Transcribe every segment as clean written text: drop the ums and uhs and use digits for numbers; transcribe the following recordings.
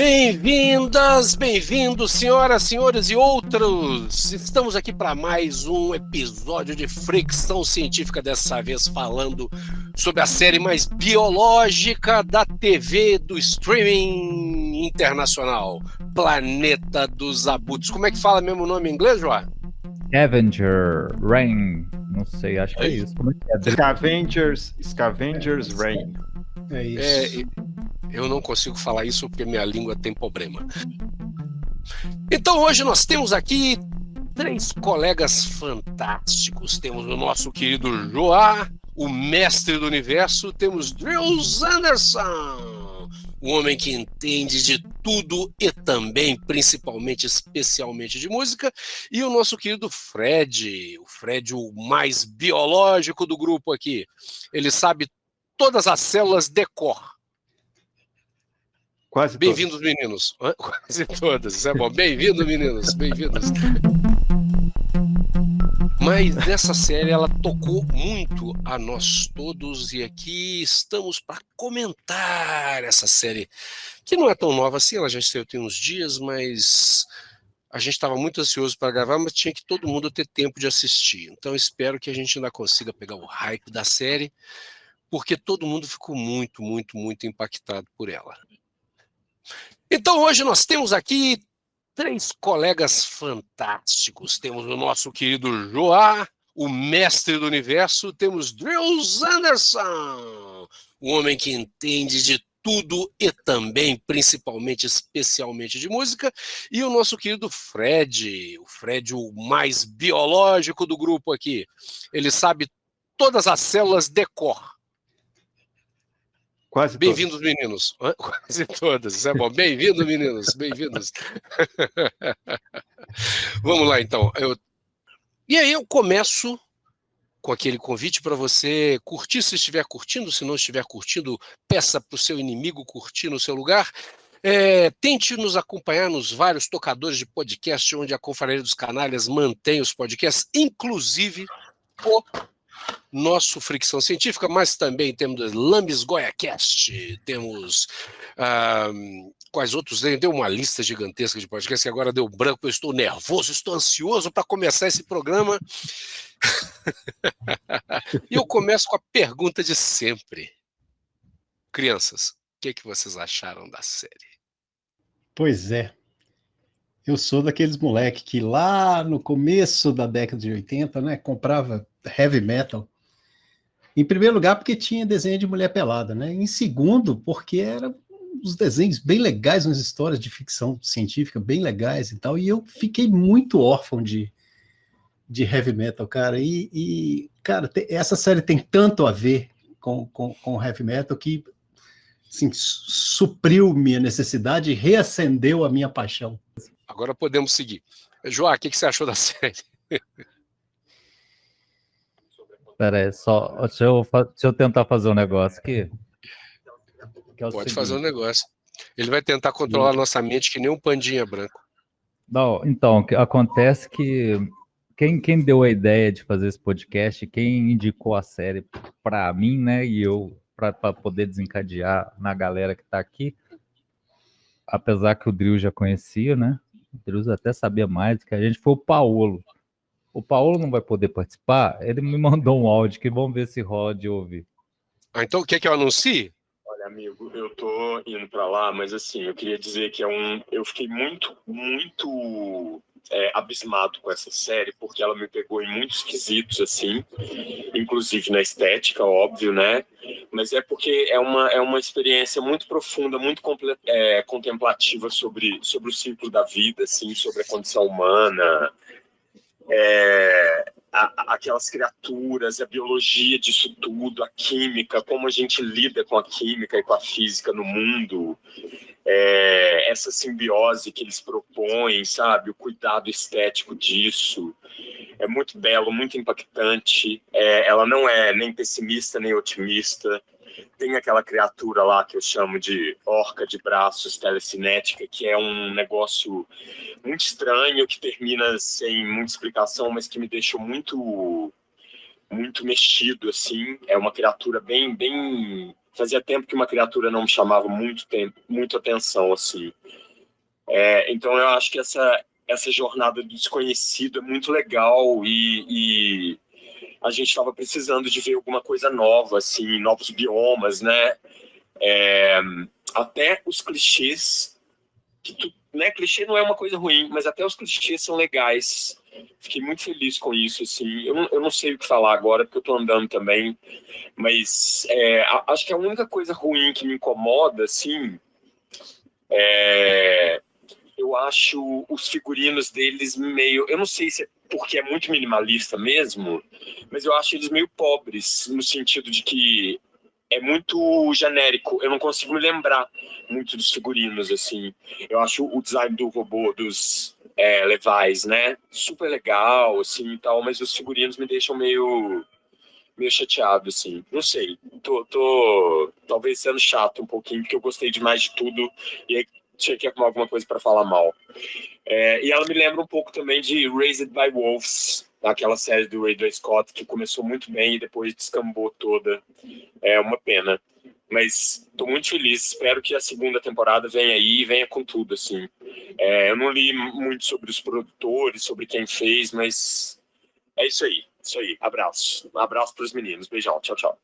Bem-vindas, bem-vindos, senhoras, senhores e outros! Estamos aqui para mais um episódio de Fricção Científica, dessa vez falando sobre a série mais biológica da TV do streaming internacional, Planeta dos Abutres. Como é que fala mesmo o nome em inglês, João? Scavenger Rain, não sei, acho que é isso. Como é que é? Scavengers Rain. É isso. Eu não consigo falar isso porque minha língua tem problema. Então hoje nós temos aqui três colegas fantásticos. Temos o nosso querido Joá, o mestre do universo. Temos Drew Sanderson, o homem que entende de tudo e também, principalmente, especialmente de música. E o nosso querido Fred, o mais biológico do grupo aqui. Ele sabe todas as células de cor. Quase Bem-vindos, meninos. Quase todas, isso é bom. Bem-vindos, meninos. Bem-vindos. Mas essa série, ela tocou muito a nós todos e aqui estamos para comentar essa série, que não é tão nova assim, ela já estreou tem uns dias, mas a gente estava muito ansioso para gravar, mas tinha que todo mundo ter tempo de assistir. Então espero que a gente ainda consiga pegar o hype da série, porque todo mundo ficou muito, muito, muito impactado por ela. Então hoje nós temos aqui três colegas fantásticos. Temos o nosso querido Joá, o mestre do universo. Temos Drew Sanderson, o homem que entende de tudo e também, principalmente, especialmente de música. E o nosso querido Fred, o mais biológico do grupo aqui. Ele sabe todas as células de cor. Quase Bem-vindos, meninos. Quase todas, isso é bom. Bem-vindos, meninos. Bem-vindos. Vamos lá, então. E aí eu começo com aquele convite para você curtir se estiver curtindo. Se não estiver curtindo, peça para o seu inimigo curtir no seu lugar. Tente nos acompanhar nos vários tocadores de podcast onde a Confraria dos Canalhas mantém os podcasts, inclusive o nosso Fricção Científica, mas também temos Lambis GoiaCast, temos quais outros? Deu uma lista gigantesca de podcasts que agora deu branco, eu estou nervoso, estou ansioso para começar esse programa. E eu começo com a pergunta de sempre. Crianças, o que vocês acharam da série? Pois é. Eu sou daqueles moleque que lá no começo da década de 80, né, comprava heavy metal. Em primeiro lugar, porque tinha desenho de mulher pelada, né? Em segundo, porque eram uns desenhos bem legais, umas histórias de ficção científica bem legais e tal. E eu fiquei muito órfão de heavy metal, cara. Cara, essa série tem tanto a ver com heavy metal que assim, supriu minha necessidade e reacendeu a minha paixão. Agora podemos seguir. Joá, o que você achou da série? Pera aí, deixa eu tentar fazer um negócio aqui. Pode fazer um negócio. Ele vai tentar controlar a nossa mente que nem um pandinha branco. Não, então, acontece que quem deu a ideia de fazer esse podcast, quem indicou a série para mim, né, e eu, para poder desencadear na galera que tá aqui, apesar que o Drew já conhecia, né, o Drew até sabia mais que a gente, foi o Paulo. O Paulo não vai poder participar, ele me mandou um áudio que vamos ver se rola de ouvir. Então quer que eu anuncie? Olha, amigo, eu tô indo pra lá, mas assim, eu queria dizer que eu fiquei muito, muito abismado com essa série, porque ela me pegou em muitos quesitos, assim, inclusive na estética, óbvio, né? Mas é porque é uma experiência muito profunda, muito contemplativa sobre o ciclo da vida, assim, sobre a condição humana, aquelas criaturas, a biologia disso tudo, a química, como a gente lida com a química e com a física no mundo, essa simbiose que eles propõem, sabe, o cuidado estético disso, é muito belo, muito impactante, ela não é nem pessimista nem otimista. Tem aquela criatura lá que eu chamo de orca de braços telecinética, que é um negócio muito estranho, que termina sem muita explicação, mas que me deixou muito, muito mexido, assim. É uma criatura bem, bem Fazia tempo que uma criatura não me chamava muita atenção, assim. Então eu acho que essa jornada do desconhecido é muito legal e a gente estava precisando de ver alguma coisa nova, assim, novos biomas, né? Até os clichês, né? Clichê não é uma coisa ruim, mas até os clichês são legais. Fiquei muito feliz com isso, assim. Eu não sei o que falar agora, porque eu tô andando também, mas acho que a única coisa ruim que me incomoda, assim, eu acho os figurinos deles meio... Eu não sei se é porque é muito minimalista mesmo, mas eu acho eles meio pobres, no sentido de que é muito genérico. Eu não consigo me lembrar muito dos figurinos, assim. Eu acho o design do robô, dos Levi's, né? Super legal, assim, e tal, mas os figurinos me deixam meio chateado, assim. Não sei. Tô talvez sendo chato um pouquinho, porque eu gostei demais de tudo e aí tinha que arrumar alguma coisa para falar mal. E ela me lembra um pouco também de Raised by Wolves, aquela série do Ridley Scott, que começou muito bem e depois descambou toda. É uma pena. Mas estou muito feliz. Espero que a segunda temporada venha aí e venha com tudo, assim. Eu não li muito sobre os produtores, sobre quem fez, mas é isso aí. Isso aí. Abraço. Um abraço para os meninos. Beijão. Tchau, tchau.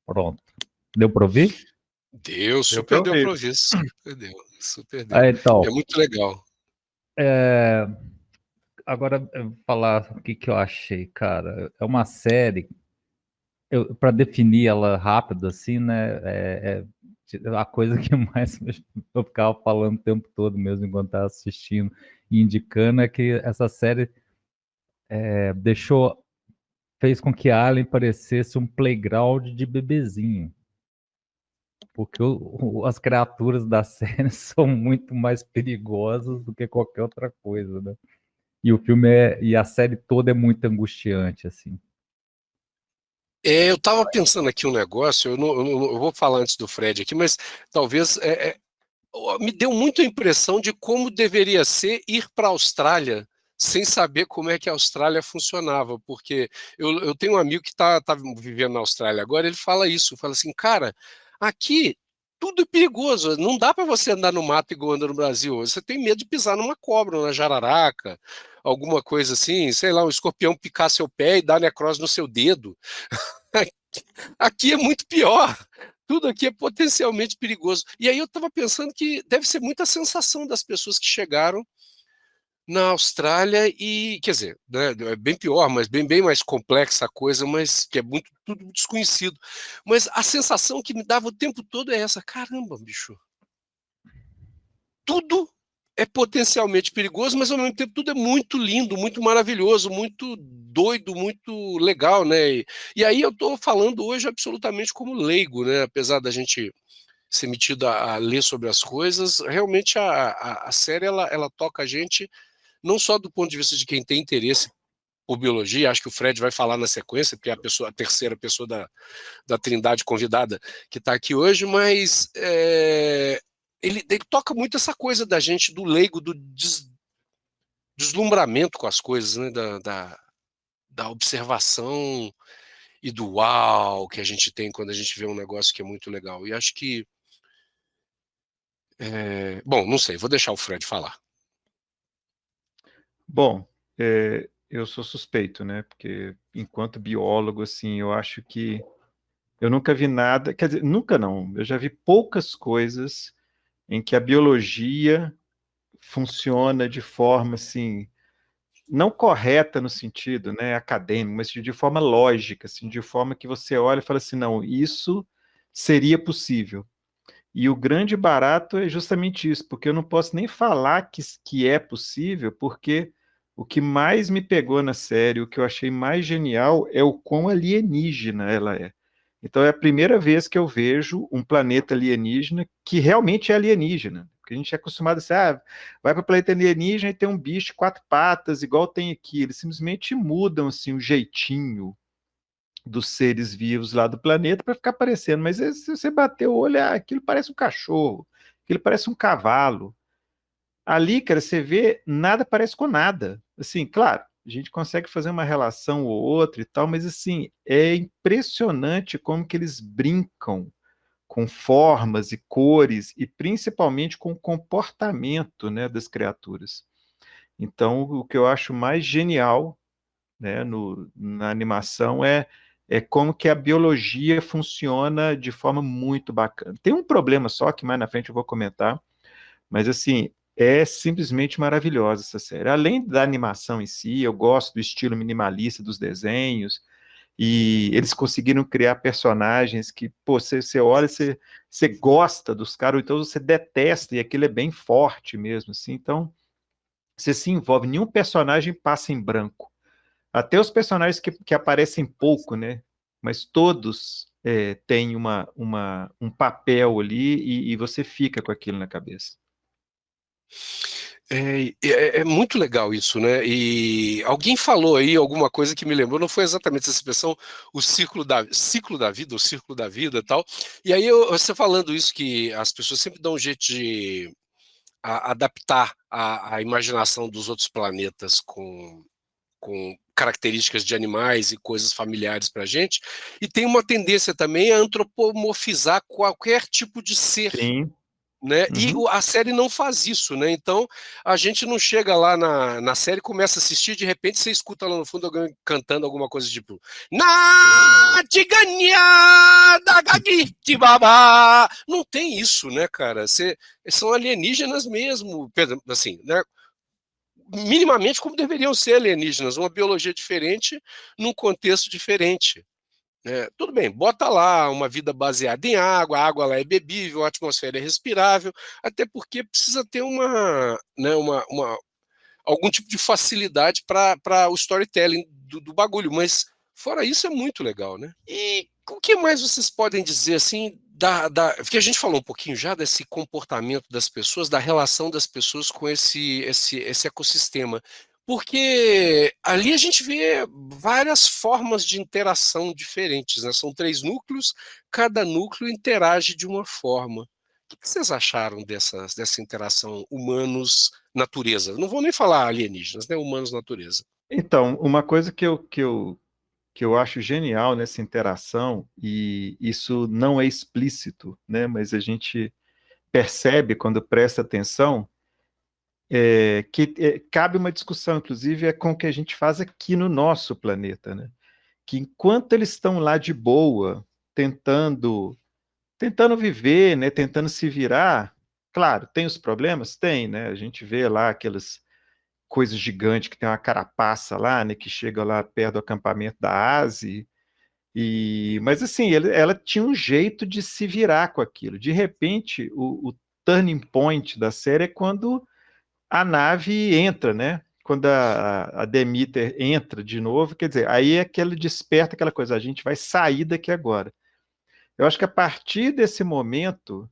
Pronto. Deu para ouvir? Deu, super deu para ouvir. Super deu. Então, É muito legal. Agora, eu vou falar o que eu achei, cara. É uma série, para definir ela rápido, assim, né? A coisa que mais eu ficava falando o tempo todo mesmo, enquanto estava assistindo e indicando, é que essa série fez com que Alien parecesse um playground de bebezinho. Porque as criaturas da série são muito mais perigosas do que qualquer outra coisa, né? E o filme e a série toda é muito angustiante, assim. Eu estava pensando aqui um negócio, eu vou falar antes do Fred aqui, mas talvez me deu muito a impressão de como deveria ser ir para a Austrália sem saber como é que a Austrália funcionava, porque eu tenho um amigo que tá vivendo na Austrália agora, ele fala isso, fala assim, cara, aqui tudo é perigoso, não dá para você andar no mato igual anda no Brasil, você tem medo de pisar numa cobra, na jararaca, alguma coisa assim, sei lá, um escorpião picar seu pé e dar necrose no seu dedo. Aqui é muito pior. Tudo aqui é potencialmente perigoso. E aí eu estava pensando que deve ser muita sensação das pessoas que chegaram na Austrália e, quer dizer, né, é bem pior, mas bem mais complexa a coisa, mas que é tudo desconhecido. Mas a sensação que me dava o tempo todo é essa: caramba, bicho, tudo é potencialmente perigoso, mas ao mesmo tempo tudo é muito lindo, muito maravilhoso, muito doido, muito legal, né? E aí eu estou falando hoje absolutamente como leigo, né? Apesar da gente ser metido a ler sobre as coisas, realmente a série ela toca a gente não só do ponto de vista de quem tem interesse por biologia, acho que o Fred vai falar na sequência, porque é a terceira pessoa da Trindade convidada que está aqui hoje, mas ele toca muito essa coisa da gente, do leigo, do deslumbramento com as coisas, né? Da observação e do uau que a gente tem quando a gente vê um negócio que é muito legal. E acho que... bom, não sei, vou deixar o Fred falar. Bom, eu sou suspeito, né? Porque enquanto biólogo, assim, eu acho que eu nunca vi nada, quer dizer, nunca não, eu já vi poucas coisas em que a biologia funciona de forma, assim, não correta no sentido, né, acadêmico, mas de forma lógica, assim, de forma que você olha e fala assim, não, isso seria possível. E o grande barato é justamente isso, porque eu não posso nem falar que é possível, porque o que mais me pegou na série, o que eu achei mais genial é o quão alienígena ela é. Então é a primeira vez que eu vejo um planeta alienígena que realmente é alienígena. Porque a gente é acostumado a dizer, vai para o planeta alienígena e tem um bicho de 4 patas, igual tem aqui. Eles simplesmente mudam assim, o jeitinho dos seres vivos lá do planeta para ficar parecendo. Mas se você bater o olho, aquilo parece um cachorro, aquilo parece um cavalo. Ali, cara, você vê, nada parece com nada. Assim, claro, a gente consegue fazer uma relação ou outra e tal, mas assim, é impressionante como que eles brincam com formas e cores, e principalmente com o comportamento, né, das criaturas. Então, o que eu acho mais genial, né, na animação é como que a biologia funciona de forma muito bacana. Tem um problema só, que mais na frente eu vou comentar, mas assim, é simplesmente maravilhosa essa série. Além da animação em si, eu gosto do estilo minimalista dos desenhos, e eles conseguiram criar personagens que, pô, você olha, você gosta dos caras, ou então você detesta, e aquilo é bem forte mesmo, assim. Então, você se envolve, nenhum personagem passa em branco. Até os personagens que aparecem pouco, né? Mas todos têm um papel ali, e você fica com aquilo na cabeça. É muito legal isso, né? E alguém falou aí alguma coisa que me lembrou, não foi exatamente essa expressão, o ciclo da vida, o círculo da vida e tal. E aí você falando isso, que as pessoas sempre dão um jeito de adaptar a imaginação dos outros planetas com características de animais e coisas familiares para a gente, e tem uma tendência também a antropomorfizar qualquer tipo de ser. Sim. Né? E Uhum. a série não faz isso, né? Então a gente não chega lá na série, começa a assistir, de repente você escuta lá no fundo alguém cantando alguma coisa tipo Na Tigania da Gagiti Babá. Não tem isso, né, cara? São alienígenas mesmo, assim, né? Minimamente como deveriam ser alienígenas, uma biologia diferente num contexto diferente. Tudo bem, bota lá uma vida baseada em água, a água lá é bebível, a atmosfera é respirável, até porque precisa ter né, algum tipo de facilidade para o storytelling do bagulho, mas fora isso é muito legal, né? E o que mais vocês podem dizer assim, porque a gente falou um pouquinho já desse comportamento das pessoas, da relação das pessoas com esse ecossistema. Porque ali a gente vê várias formas de interação diferentes, né? São 3 núcleos, cada núcleo interage de uma forma. O que vocês acharam dessa interação humanos-natureza? Não vou nem falar alienígenas, né? Humanos-natureza. Então, uma coisa que eu acho genial nessa interação, e isso não é explícito, né, mas a gente percebe quando presta atenção, cabe uma discussão, inclusive, com o que a gente faz aqui no nosso planeta, né? Que enquanto eles estão lá de boa, tentando viver, né, tentando se virar, claro, tem os problemas? Tem, né? A gente vê lá aquelas coisas gigantes que tem uma carapaça lá, né, que chega lá perto do acampamento da Ásia, mas assim, ela tinha um jeito de se virar com aquilo. De repente, o turning point da série é quando a nave entra, né? Quando a Demeter entra de novo, quer dizer, aí é que ele desperta aquela coisa, a gente vai sair daqui agora. Eu acho que a partir desse momento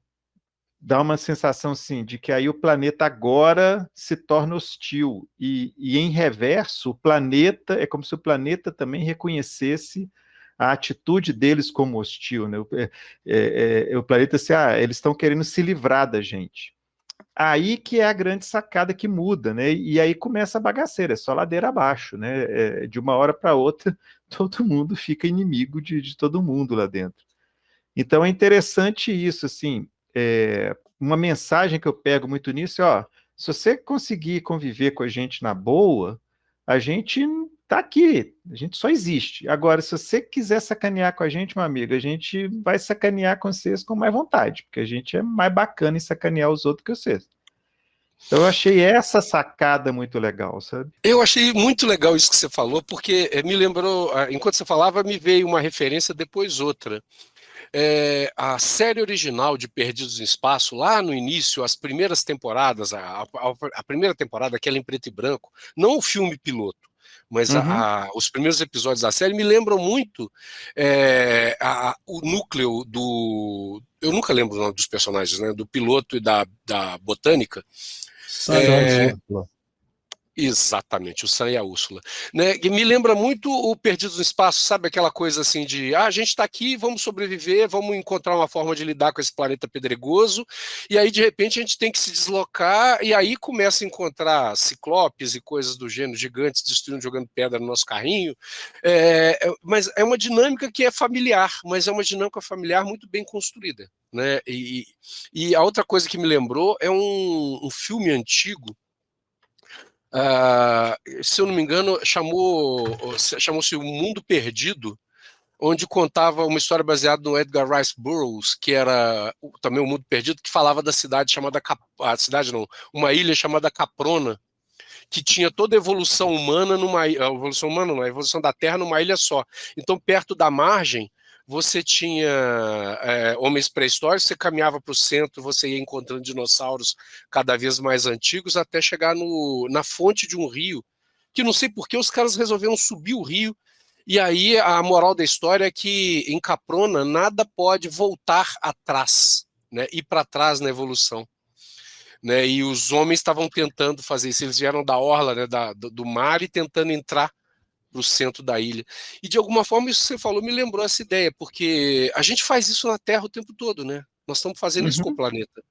dá uma sensação assim, de que aí o planeta agora se torna hostil, e em reverso, o planeta, é como se o planeta também reconhecesse a atitude deles como hostil, né? O planeta assim, eles estão querendo se livrar da gente. Aí que é a grande sacada que muda, né? E aí começa a bagaceira, é só ladeira abaixo, né? De uma hora para outra, todo mundo fica inimigo de todo mundo lá dentro. Então é interessante isso, assim, uma mensagem que eu pego muito nisso é, ó, se você conseguir conviver com a gente na boa, a gente tá aqui, a gente só existe. Agora, se você quiser sacanear com a gente, meu amigo, a gente vai sacanear com vocês com mais vontade, porque a gente é mais bacana em sacanear os outros que vocês. Então eu achei essa sacada muito legal, sabe? Eu achei muito legal isso que você falou, porque me lembrou, enquanto você falava, me veio uma referência, depois outra. A série original de Perdidos no Espaço, lá no início, as primeiras temporadas, a primeira temporada, aquela em preto e branco, não o filme piloto, mas os primeiros episódios da série me lembram muito o núcleo do... Eu nunca lembro o nome dos personagens, né? Do piloto e da botânica. Exatamente, o Sam e a Úrsula. Né? E me lembra muito o Perdidos no Espaço, sabe? Aquela coisa assim de a gente está aqui, vamos sobreviver, vamos encontrar uma forma de lidar com esse planeta pedregoso, e aí de repente a gente tem que se deslocar, e aí começa a encontrar ciclopes e coisas do gênero, gigantes destruindo, jogando pedra no nosso carrinho. Mas é uma dinâmica que é familiar, mas é uma dinâmica familiar muito bem construída. Né? E a outra coisa que me lembrou é um filme antigo. Se eu não me engano, chamou-se O Mundo Perdido, onde contava uma história baseada no Edgar Rice Burroughs, que era também O Mundo Perdido, que falava da cidade chamada uma ilha chamada Caprona, que tinha toda a evolução humana a evolução da Terra numa ilha só. Então, perto da margem, você tinha homens pré-históricos, você caminhava para o centro, você ia encontrando dinossauros cada vez mais antigos, até chegar na fonte de um rio, que não sei por que os caras resolveram subir o rio, e aí a moral da história é que em Caprona nada pode voltar atrás, né, ir para trás na evolução. Né, e os homens estavam tentando fazer isso, eles vieram da orla, né, do mar e tentando entrar para o centro da ilha. E de alguma forma isso que você falou me lembrou essa ideia, porque a gente faz isso na Terra o tempo todo, né? Nós estamos fazendo isso com o planeta.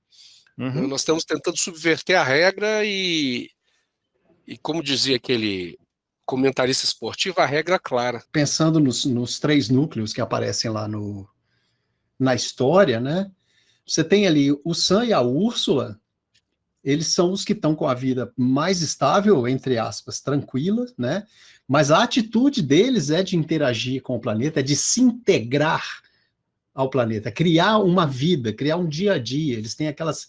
Nós estamos tentando subverter a regra e como dizia aquele comentarista esportivo, a regra clara. Pensando nos 3 núcleos que aparecem lá na história, né? Você tem ali o Sam e a Úrsula, eles são os que estão com a vida mais estável, entre aspas, tranquila, né? Mas a atitude deles é de interagir com o planeta, é de se integrar ao planeta, criar uma vida, criar um dia a dia. Eles têm aquelas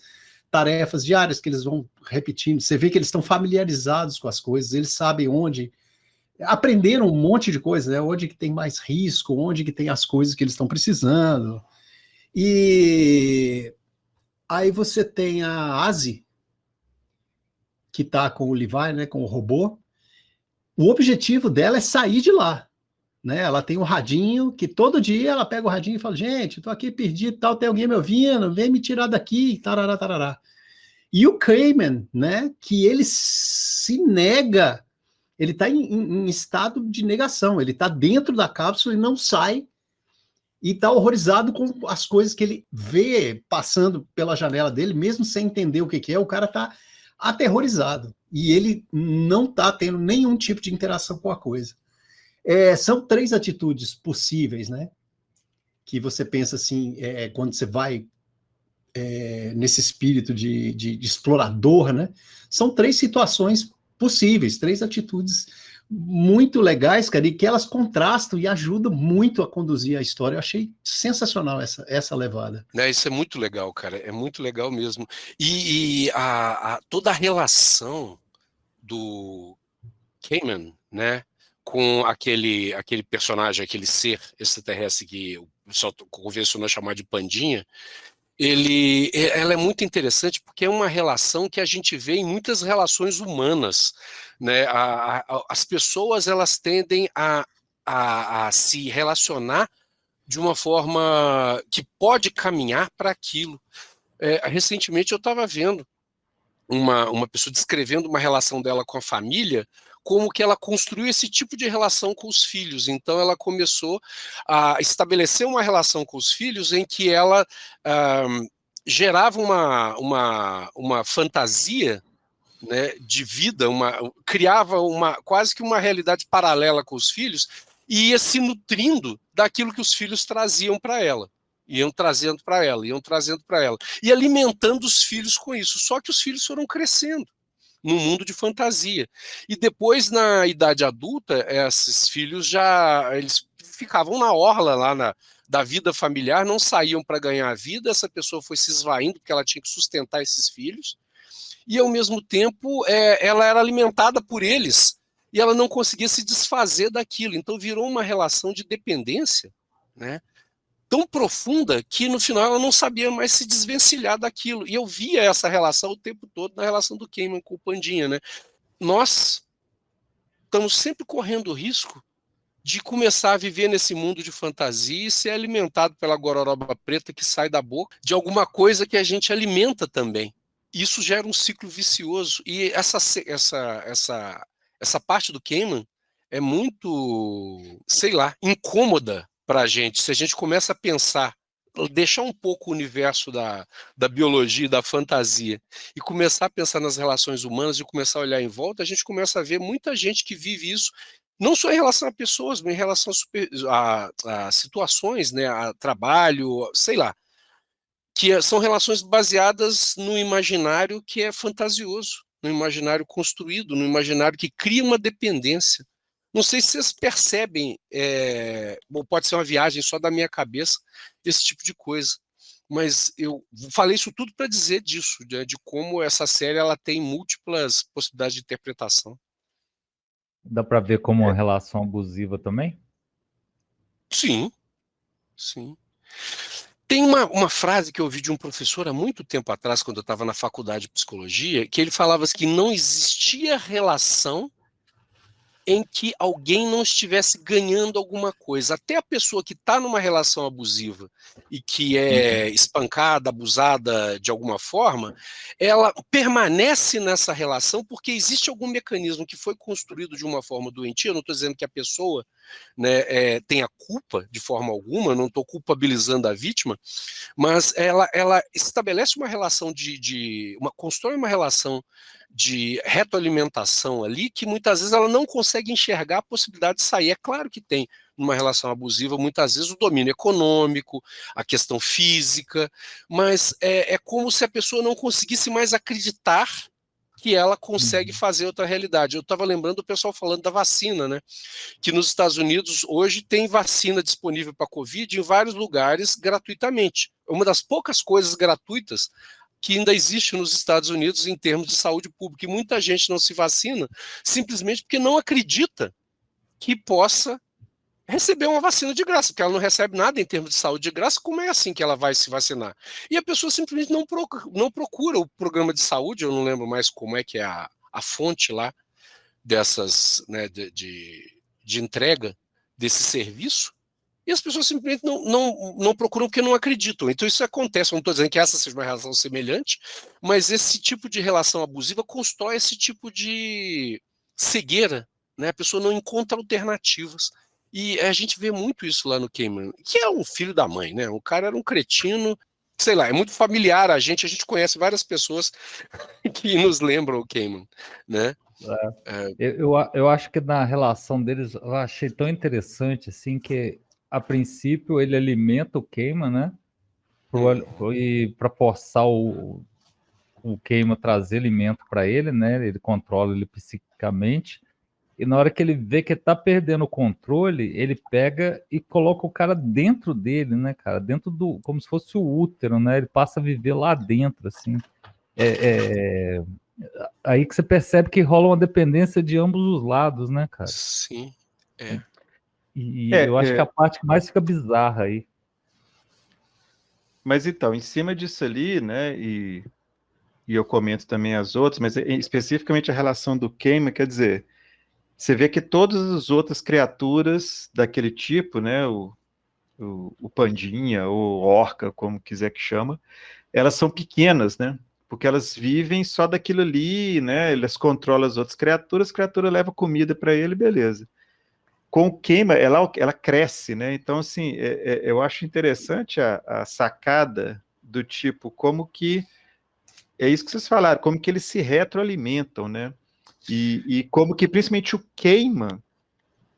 tarefas diárias que eles vão repetindo. Você vê que eles estão familiarizados com as coisas, eles sabem onde... Aprenderam um monte de coisas, né? Onde que tem mais risco, onde que tem as coisas que eles estão precisando. E aí você tem a Asi, que está com o Levi, né, com o robô. O objetivo dela é sair de lá, né? Ela tem um radinho que todo dia ela pega o radinho e fala: gente, estou aqui perdido, tal, tem alguém me ouvindo, vem me tirar daqui, tarará, tarará. E o Cayman, né, que ele se nega, ele está em estado de negação, ele está dentro da cápsula e não sai, e está horrorizado com as coisas que ele vê passando pela janela dele, mesmo sem entender o que é, o cara está aterrorizado, e ele não está tendo nenhum tipo de interação com a coisa. São 3 atitudes possíveis, né? Que você pensa assim, quando você vai nesse espírito de explorador, né? São 3 situações possíveis, 3 atitudes muito legais, cara, e que elas contrastam e ajudam muito a conduzir a história. Eu achei sensacional essa levada. Isso é muito legal, cara, é muito legal mesmo. E toda a relação do Cayman, né, com aquele personagem, aquele ser extraterrestre que o pessoal convencionou chamar de Pandinha, ela é muito interessante porque é uma relação que a gente vê em muitas relações humanas, né? As pessoas elas tendem a se relacionar de uma forma que pode caminhar para aquilo. Recentemente eu estava vendo uma pessoa descrevendo uma relação dela com a família, como que ela construiu esse tipo de relação com os filhos. Então ela começou a estabelecer uma relação com os filhos em que ela gerava uma fantasia, né, de vida, criava quase que uma realidade paralela com os filhos e ia se nutrindo daquilo que os filhos traziam para ela. Iam trazendo para ela, e alimentando os filhos com isso. Só que os filhos foram crescendo num mundo de fantasia. E depois, na idade adulta, esses filhos eles ficavam na orla lá da vida familiar, não saíam para ganhar a vida, essa pessoa foi se esvaindo porque ela tinha que sustentar esses filhos, e ao mesmo tempo ela era alimentada por eles, e ela não conseguia se desfazer daquilo, então virou uma relação de dependência, né, tão profunda que no final ela não sabia mais se desvencilhar daquilo. E eu via essa relação o tempo todo na relação do Cayman com o Pandinha, né? Nós estamos sempre correndo o risco de começar a viver nesse mundo de fantasia e ser alimentado pela gororoba preta que sai da boca de alguma coisa que a gente alimenta também, isso gera um ciclo vicioso. E essa parte do Kamen é muito, sei lá, incômoda para a gente. Se a gente começa a pensar, deixar um pouco o universo da biologia, da fantasia, e começar a pensar nas relações humanas e começar a olhar em volta, a gente começa a ver muita gente que vive isso, não só em relação a pessoas, mas em relação a situações, né, a trabalho, sei lá, que são relações baseadas no imaginário que é fantasioso, no imaginário construído, no imaginário que cria uma dependência. Não sei se vocês percebem, ou pode ser uma viagem só da minha cabeça, esse tipo de coisa. Mas eu falei isso tudo para dizer disso, de como essa série ela tem múltiplas possibilidades de interpretação. Dá para ver como uma relação abusiva também? Sim, sim. Tem uma frase que eu ouvi de um professor há muito tempo atrás, quando eu estava na faculdade de psicologia, que ele falava que não existia relação em que alguém não estivesse ganhando alguma coisa. Até a pessoa que está numa relação abusiva e que é espancada, abusada de alguma forma, ela permanece nessa relação porque existe algum mecanismo que foi construído de uma forma doentia. Eu não estou dizendo que a pessoa, né, tenha culpa de forma alguma, não estou culpabilizando a vítima, mas ela estabelece uma relação constrói uma relação de retroalimentação ali, que muitas vezes ela não consegue enxergar a possibilidade de sair. É claro que tem numa relação abusiva, muitas vezes, o domínio econômico, a questão física, mas é como se a pessoa não conseguisse mais acreditar que ela consegue fazer outra realidade. Eu estava lembrando o pessoal falando da vacina, né? Que nos Estados Unidos hoje tem vacina disponível para a Covid em vários lugares gratuitamente. É uma das poucas coisas gratuitas que ainda existe nos Estados Unidos em termos de saúde pública. E muita gente não se vacina simplesmente porque não acredita que possa receber uma vacina de graça, porque ela não recebe nada em termos de saúde de graça. Como é assim que ela vai se vacinar? E a pessoa simplesmente não procura o programa de saúde, eu não lembro mais como é que é a fonte lá dessas, né, de entrega desse serviço, e as pessoas simplesmente não procuram porque não acreditam. Então isso acontece, eu não estou dizendo que essa seja uma relação semelhante, mas esse tipo de relação abusiva constrói esse tipo de cegueira, né? A pessoa não encontra alternativas. E a gente vê muito isso lá no Kamen, que é um filho da mãe, né? O cara era um cretino, sei lá, é muito familiar a gente conhece várias pessoas que nos lembram o Kamen, né? Eu acho que na relação deles, eu achei tão interessante, assim, que a princípio ele alimenta o Keima, né? E para forçar o Keima trazer alimento para ele, né? Ele controla ele psiquicamente. E na hora que ele vê que tá perdendo o controle, ele pega e coloca o cara dentro dele, né, cara? Dentro do, como se fosse o útero, né? Ele passa a viver lá dentro, assim. Aí que você percebe que rola uma dependência de ambos os lados, né, cara? Sim, E eu acho que a parte que mais fica bizarra aí. Mas então, em cima disso ali, né, e eu comento também as outras, mas especificamente a relação do Keima, quer dizer, você vê que todas as outras criaturas daquele tipo, né, o pandinha, ou orca, como quiser que chama, elas são pequenas, né, porque elas vivem só daquilo ali, né, elas controlam as outras criaturas, a criatura leva comida para ele, beleza. Com o Keima, ela cresce, né, então assim, eu acho interessante a sacada do tipo, como que, é isso que vocês falaram, como que eles se retroalimentam, né, e como que principalmente o Keima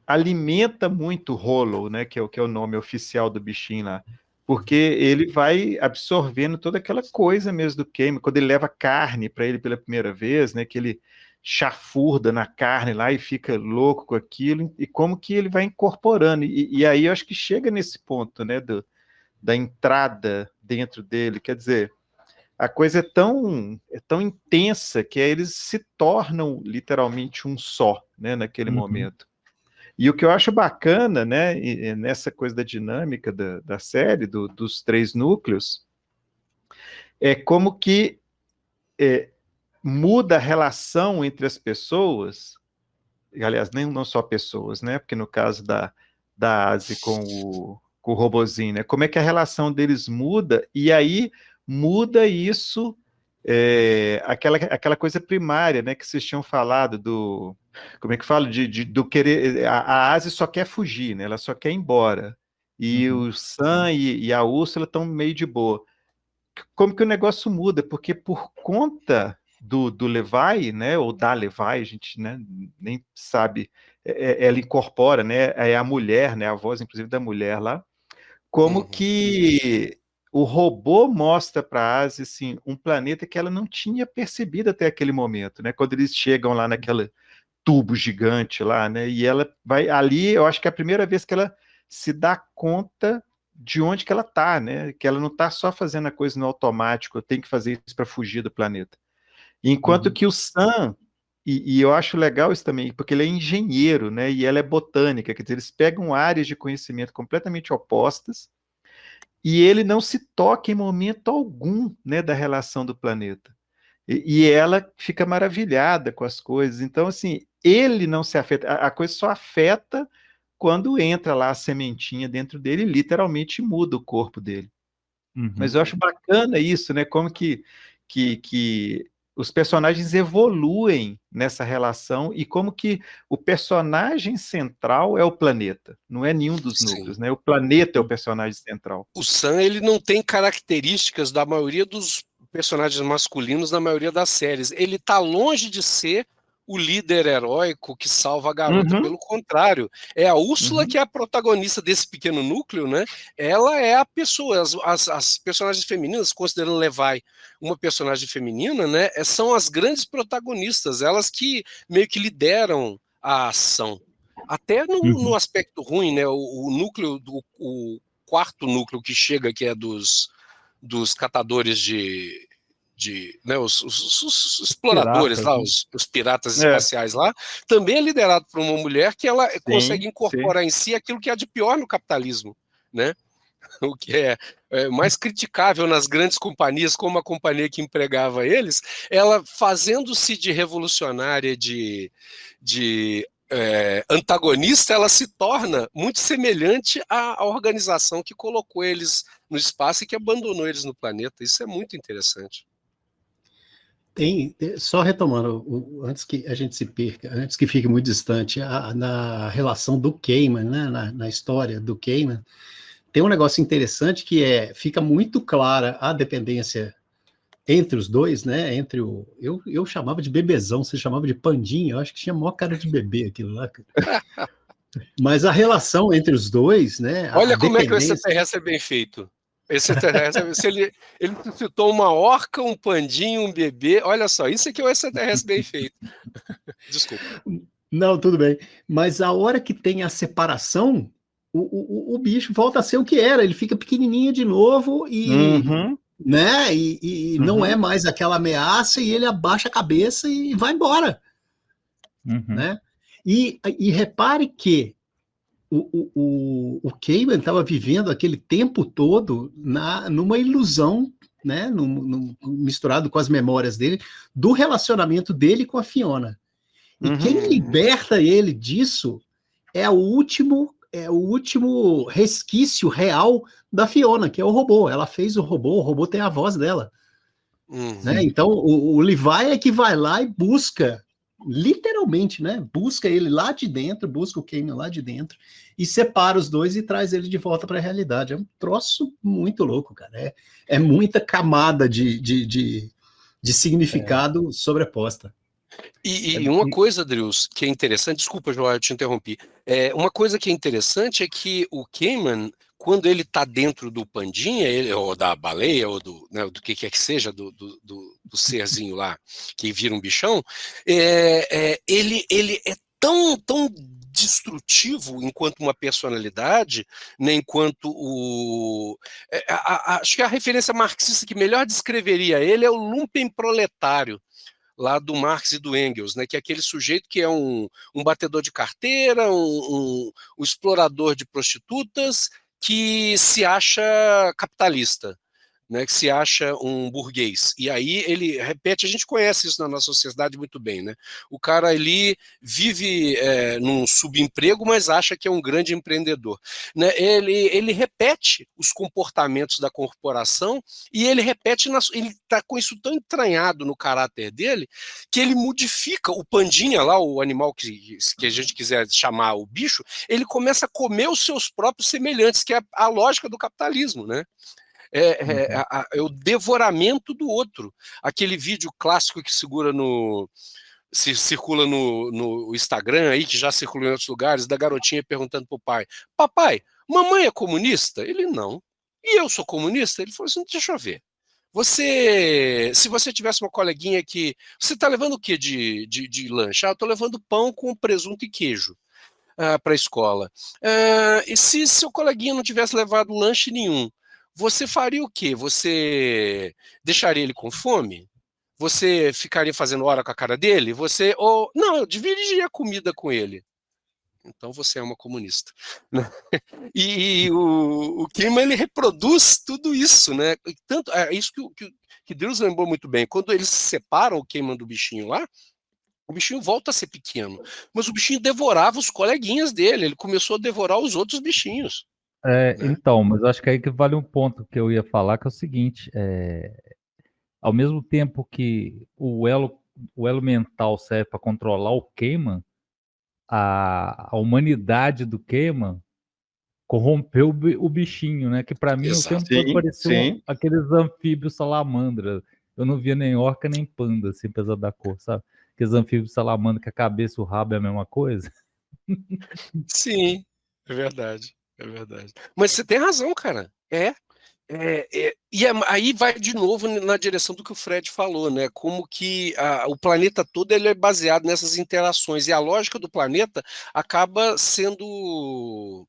alimenta muito o Hollow, né, que é o nome oficial do bichinho lá, porque ele vai absorvendo toda aquela coisa mesmo do Keima, quando ele leva carne para ele pela primeira vez, né, que ele chafurda na carne lá e fica louco com aquilo, e como que ele vai incorporando, e aí eu acho que chega nesse ponto, né, da entrada dentro dele, quer dizer, a coisa é tão intensa que eles se tornam literalmente um só, né, naquele momento. E o que eu acho bacana, né, nessa coisa da dinâmica da série, dos três núcleos, é como que muda a relação entre as pessoas, aliás, não só pessoas, né, porque no caso da Asi com o robozinho, né, como é que a relação deles muda, e aí muda isso aquela coisa primária, né, que vocês tinham falado como é que fala, do querer, a Asi só quer fugir, né, ela só quer ir embora, e o Sam e a Úrsula estão meio de boa. Como que o negócio muda? Porque por conta do Levi, né, ou da Levi, a gente, né, nem sabe, ela incorpora, né, é a mulher, né, a voz inclusive da mulher lá, como que o robô mostra para a Asi assim, um planeta que ela não tinha percebido até aquele momento, né, quando eles chegam lá naquele tubo gigante lá, né, e ela vai ali, eu acho que é a primeira vez que ela se dá conta de onde que ela tá, né, que ela não tá só fazendo a coisa no automático, eu tenho que fazer isso para fugir do planeta. Enquanto que o Sam, e eu acho legal isso também, porque ele é engenheiro, né, e ela é botânica, quer dizer, eles pegam áreas de conhecimento completamente opostas, e ele não se toca em momento algum, né, da relação do planeta. E ela fica maravilhada com as coisas. Então, assim, ele não se afeta, a coisa só afeta quando entra lá a sementinha dentro dele e literalmente muda o corpo dele. Mas eu acho bacana isso, né? Como que os personagens evoluem nessa relação e como que o personagem central é o planeta, não é nenhum dos núcleos, né? O planeta é o personagem central. O Sam, ele não tem características da maioria dos personagens masculinos na maioria das séries. Ele tá longe de ser o líder heróico que salva a garota. Pelo contrário, é a Úrsula que é a protagonista desse pequeno núcleo, né? Ela é a pessoa, as personagens femininas, considerando Levi uma personagem feminina, né? São as grandes protagonistas, elas que meio que lideram a ação. Até no aspecto ruim, né? O núcleo, o quarto núcleo que chega, que é dos catadores né, os exploradores Piratas, lá, os piratas espaciais lá, também é liderado por uma mulher que ela consegue incorporar em si aquilo que há de pior no capitalismo, né? O que é mais criticável nas grandes companhias, como a companhia que empregava eles, ela fazendo-se de revolucionária, de antagonista, ela se torna muito semelhante à organização que colocou eles no espaço e que abandonou eles no planeta. Isso é muito interessante. Só retomando, antes que a gente se perca, antes que fique muito distante, na relação do Kamen, né, na história do Kamen, tem um negócio interessante que fica muito clara a dependência entre os dois, né? Entre eu chamava de bebezão, você chamava de pandinha, eu acho que tinha maior cara de bebê aquilo lá. Mas a relação entre os dois, né? Olha como é que o extraterrestre é bem feito. Esse extraterrestre, se ele citou uma orca, um pandinho, um bebê, olha só, isso aqui é o extraterrestre bem feito. Desculpa. Não, tudo bem. Mas a hora que tem a separação, o bicho volta a ser o que era, ele fica pequenininho de novo e, né, e não é mais aquela ameaça e ele abaixa a cabeça e vai embora, né? E repare que o Kamen estava vivendo aquele tempo todo numa ilusão, né, misturado com as memórias dele, do relacionamento dele com a Fiona. E quem liberta ele disso é o último resquício real da Fiona, que é o robô. Ela fez o robô tem a voz dela. Né? Então, o Levi é que vai lá e busca, literalmente, né? Busca ele lá de dentro, busca o Kamen lá de dentro, e separa os dois e traz ele de volta para a realidade. É um troço muito louco, cara. É muita camada de significado sobreposta. E uma coisa, Drius, que é interessante, desculpa, João, eu te interrompi. Uma coisa que é interessante é que o Kamen, quando ele está dentro do pandinha, ou da baleia, ou do que quer que seja, do serzinho lá, que vira um bichão, ele é tão destrutivo enquanto uma personalidade, né, enquanto acho que a referência marxista que melhor descreveria ele é o lumpen proletário, lá do Marx e do Engels, né, que é aquele sujeito que é um batedor de carteira, um explorador de prostitutas, que se acha capitalista. né, que se acha um burguês. E aí ele repete, a gente conhece isso na nossa sociedade muito bem, né? O cara ali vive num subemprego, mas acha que é um grande empreendedor. Né? Ele repete os comportamentos da corporação e ele repete, ele está com isso tão entranhado no caráter dele, que ele modifica o pandinha lá, o animal que a gente quiser chamar o bicho, ele começa a comer os seus próprios semelhantes, que é a lógica do capitalismo, né? É o devoramento do outro. Aquele vídeo clássico que circula no Instagram aí, que já circulou em outros lugares, da garotinha perguntando pro pai: papai, mamãe é comunista? Ele não. E eu sou comunista? Ele falou assim: deixa eu ver. Se você tivesse uma coleguinha que... Você está levando o que de lanche? Eu estou levando pão com presunto e queijo para a escola. E se seu coleguinha não tivesse levado lanche nenhum, você faria o quê? Você deixaria ele com fome? Você ficaria fazendo hora com a cara dele? Não, eu dividiria a comida com ele. Então você é uma comunista. E o Kahneman, ele reproduz tudo isso, né? Tanto, é isso que Deus lembrou muito bem. Quando eles separam o Kahneman do bichinho lá, o bichinho volta a ser pequeno. Mas o bichinho devorava os coleguinhas dele, ele começou a devorar os outros bichinhos. Né? Então, mas eu acho que aí que vale um ponto que eu ia falar, que é o seguinte, ao mesmo tempo que o elo mental serve para controlar o Kahneman, a humanidade do Kahneman corrompeu o bichinho, né? Que para mim o tempo todo parecia aqueles anfíbios salamandra. Eu não via nem orca nem panda, assim, apesar da cor, sabe? Aqueles anfíbios salamandra que a cabeça e o rabo é a mesma coisa. Sim, é verdade. É verdade. Mas você tem razão, cara. Aí vai de novo na direção do que o Fred falou, né? Como que o planeta todo ele é baseado nessas interações, e a lógica do planeta acaba sendo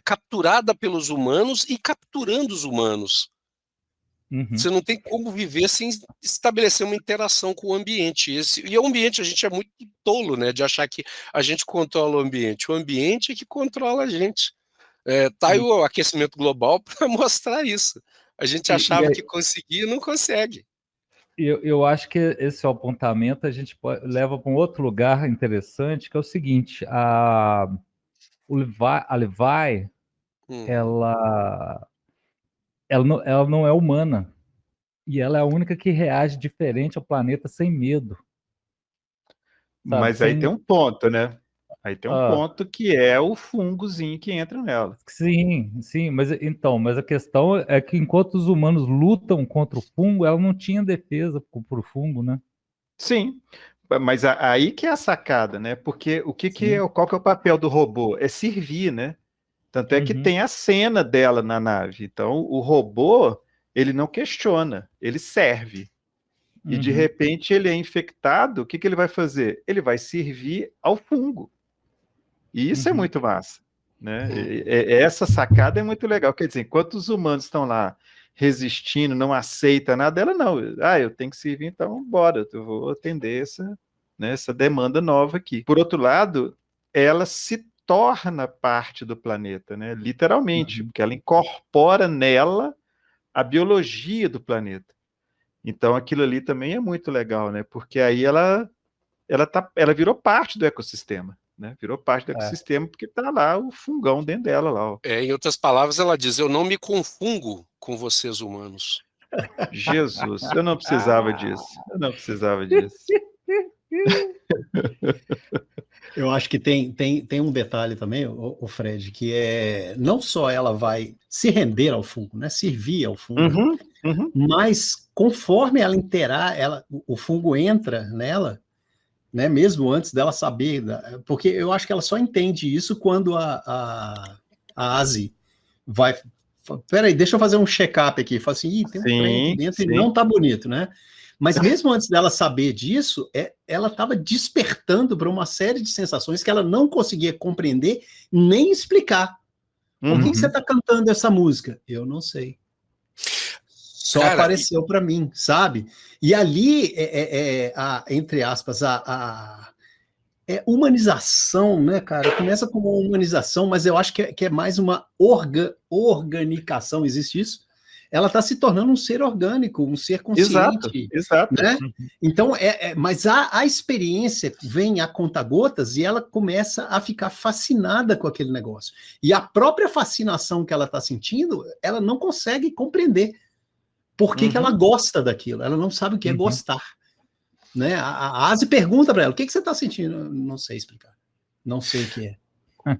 capturada pelos humanos e capturando os humanos. Você não tem como viver sem estabelecer uma interação com o ambiente. E o ambiente, a gente é muito tolo, né, de achar que a gente controla o ambiente. O ambiente é que controla a gente. Tá aí o aquecimento global para mostrar isso. A gente achava que conseguia e não consegue. Eu acho que esse apontamento a gente leva para um outro lugar interessante, que é o seguinte: a Levi, ela não é humana. E ela é a única que reage diferente ao planeta sem medo. Sabe? Mas aí tem um ponto, né? Aí tem um ponto que é o fungozinho que entra nela. Sim, mas a questão é que enquanto os humanos lutam contra o fungo, ela não tinha defesa por o fungo, né? Sim, mas aí que é a sacada, né? Porque qual que é o papel do robô? É servir, né? Tanto é que tem a cena dela na nave. Então, o robô, ele não questiona, ele serve. E de repente ele é infectado, o que ele vai fazer? Ele vai servir ao fungo. E isso é muito massa, né? Essa sacada é muito legal. Quer dizer, enquanto os humanos estão lá resistindo, não aceita nada, ela não. Eu tenho que servir, então bora, eu vou atender essa demanda nova aqui. Por outro lado, ela se torna parte do planeta, né? Literalmente, porque ela incorpora nela a biologia do planeta. Então aquilo ali também é muito legal, né? Porque aí ela virou parte do ecossistema, né? Virou parte do ecossistema porque tá lá o fungão dentro dela lá. Ó. Em outras palavras, ela diz: eu não me confungo com vocês humanos. Jesus, eu não precisava disso. Eu acho que tem um detalhe também, o Fred, que é não só ela vai se render ao fungo, né? Servir ao fungo, mas conforme ela o fungo entra nela, né? Mesmo antes dela saber, porque eu acho que ela só entende isso quando a Asi vai. Peraí, deixa eu fazer um check-up aqui. Fala assim, tem um trem aqui dentro e não tá bonito, né? Mas mesmo antes dela saber disso, ela estava despertando para uma série de sensações que ela não conseguia compreender nem explicar. Por que você está cantando essa música? Eu não sei. Só apareceu para mim, sabe? E ali, entre aspas, humanização, né, cara? Começa como uma humanização, mas eu acho que é mais uma organicação, existe isso? ela está se tornando um ser orgânico, um ser Exato, consciente, exato. né? Então, mas a experiência vem a conta-gotas e ela começa a ficar fascinada com aquele negócio. E a própria fascinação que ela está sentindo, ela não consegue compreender por que ela gosta daquilo. Ela não sabe o que é gostar. Né? A Asi pergunta para ela, o que você está sentindo? Não sei explicar. Não sei o que é.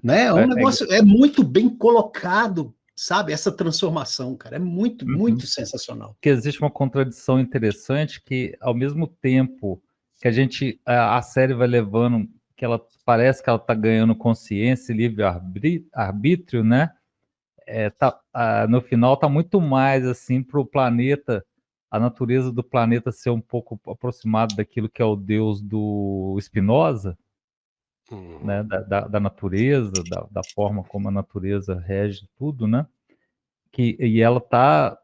Né? Um negócio muito bem colocado, sabe? Essa transformação, cara, é muito, muito sensacional. Que existe uma contradição interessante que, ao mesmo tempo que a série vai levando, que ela parece que ela está ganhando consciência e livre-arbítrio, né? No final tá muito mais assim para o planeta, a natureza do planeta ser um pouco aproximado daquilo que é o Deus do Spinoza, né, da natureza, da forma como a natureza rege tudo, né? E ela está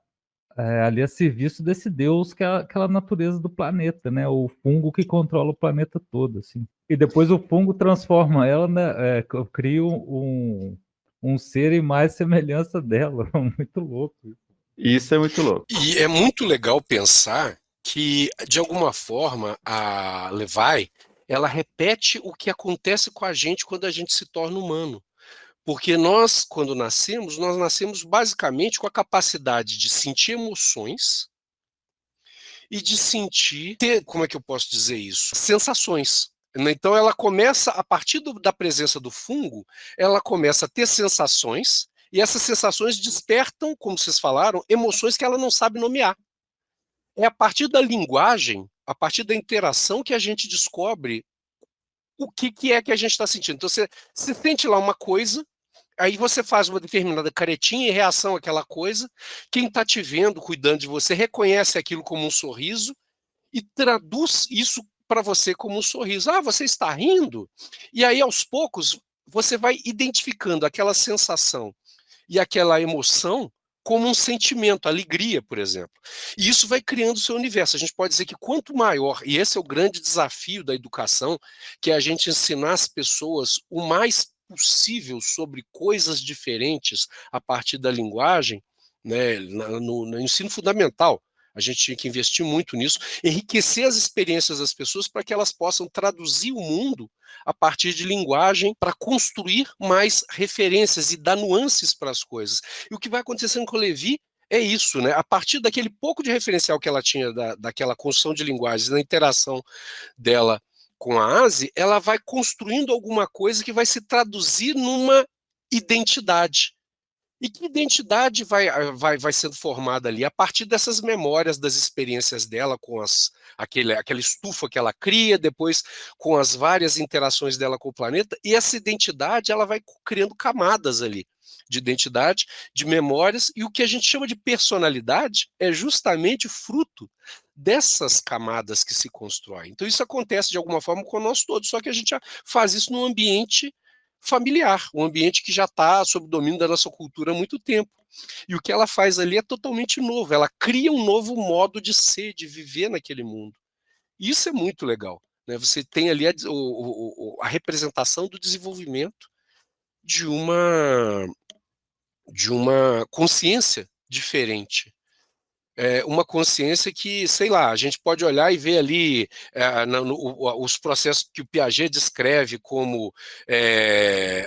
ali a serviço desse Deus que é aquela natureza do planeta, né? O fungo que controla o planeta todo, assim. E depois o fungo transforma ela, né? Cria um ser em mais semelhança dela. Muito louco. Isso é muito louco. E é muito legal pensar que, de alguma forma, a Levi, ela repete o que acontece com a gente quando a gente se torna humano. Porque nós, quando nascemos, nós nascemos basicamente com a capacidade de sentir emoções e de sentir, como é que eu posso dizer isso? Sensações. Então ela começa, a partir da presença do fungo, ela começa a ter sensações, e essas sensações despertam, como vocês falaram, emoções que ela não sabe nomear. É a partir da linguagem, a partir da interação que a gente descobre o que é que a gente está sentindo. Então você sente lá uma coisa, aí você faz uma determinada caretinha em reação àquela coisa, quem está te vendo, cuidando de você, reconhece aquilo como um sorriso e traduz isso para você como um sorriso. Ah, você está rindo? E aí, aos poucos, você vai identificando aquela sensação e aquela emoção como um sentimento, alegria, por exemplo. E isso vai criando o seu universo. A gente pode dizer que quanto maior, e esse é o grande desafio da educação, que é a gente ensinar as pessoas o mais possível sobre coisas diferentes a partir da linguagem, né, no ensino fundamental. A gente tinha que investir muito nisso, enriquecer as experiências das pessoas para que elas possam traduzir o mundo a partir de linguagem para construir mais referências e dar nuances para as coisas. E o que vai acontecendo com o Levi é isso, né? A partir daquele pouco de referencial que ela tinha daquela construção de linguagens, da interação dela com a Asi, ela vai construindo alguma coisa que vai se traduzir numa identidade. E que identidade vai sendo formada ali? A partir dessas memórias, das experiências dela com aquela estufa que ela cria, depois com as várias interações dela com o planeta, e essa identidade ela vai criando camadas ali de identidade, de memórias, e o que a gente chama de personalidade é justamente fruto dessas camadas que se constroem. Então isso acontece de alguma forma com nós todos, só que a gente já faz isso num ambiente familiar, um ambiente que já está sob o domínio da nossa cultura há muito tempo. E o que ela faz ali é totalmente novo, ela cria um novo modo de ser, de viver naquele mundo. Isso é muito legal, né? Você tem ali a representação do desenvolvimento de uma consciência diferente. Uma consciência que, sei lá, a gente pode olhar e ver ali os processos que o Piaget descreve como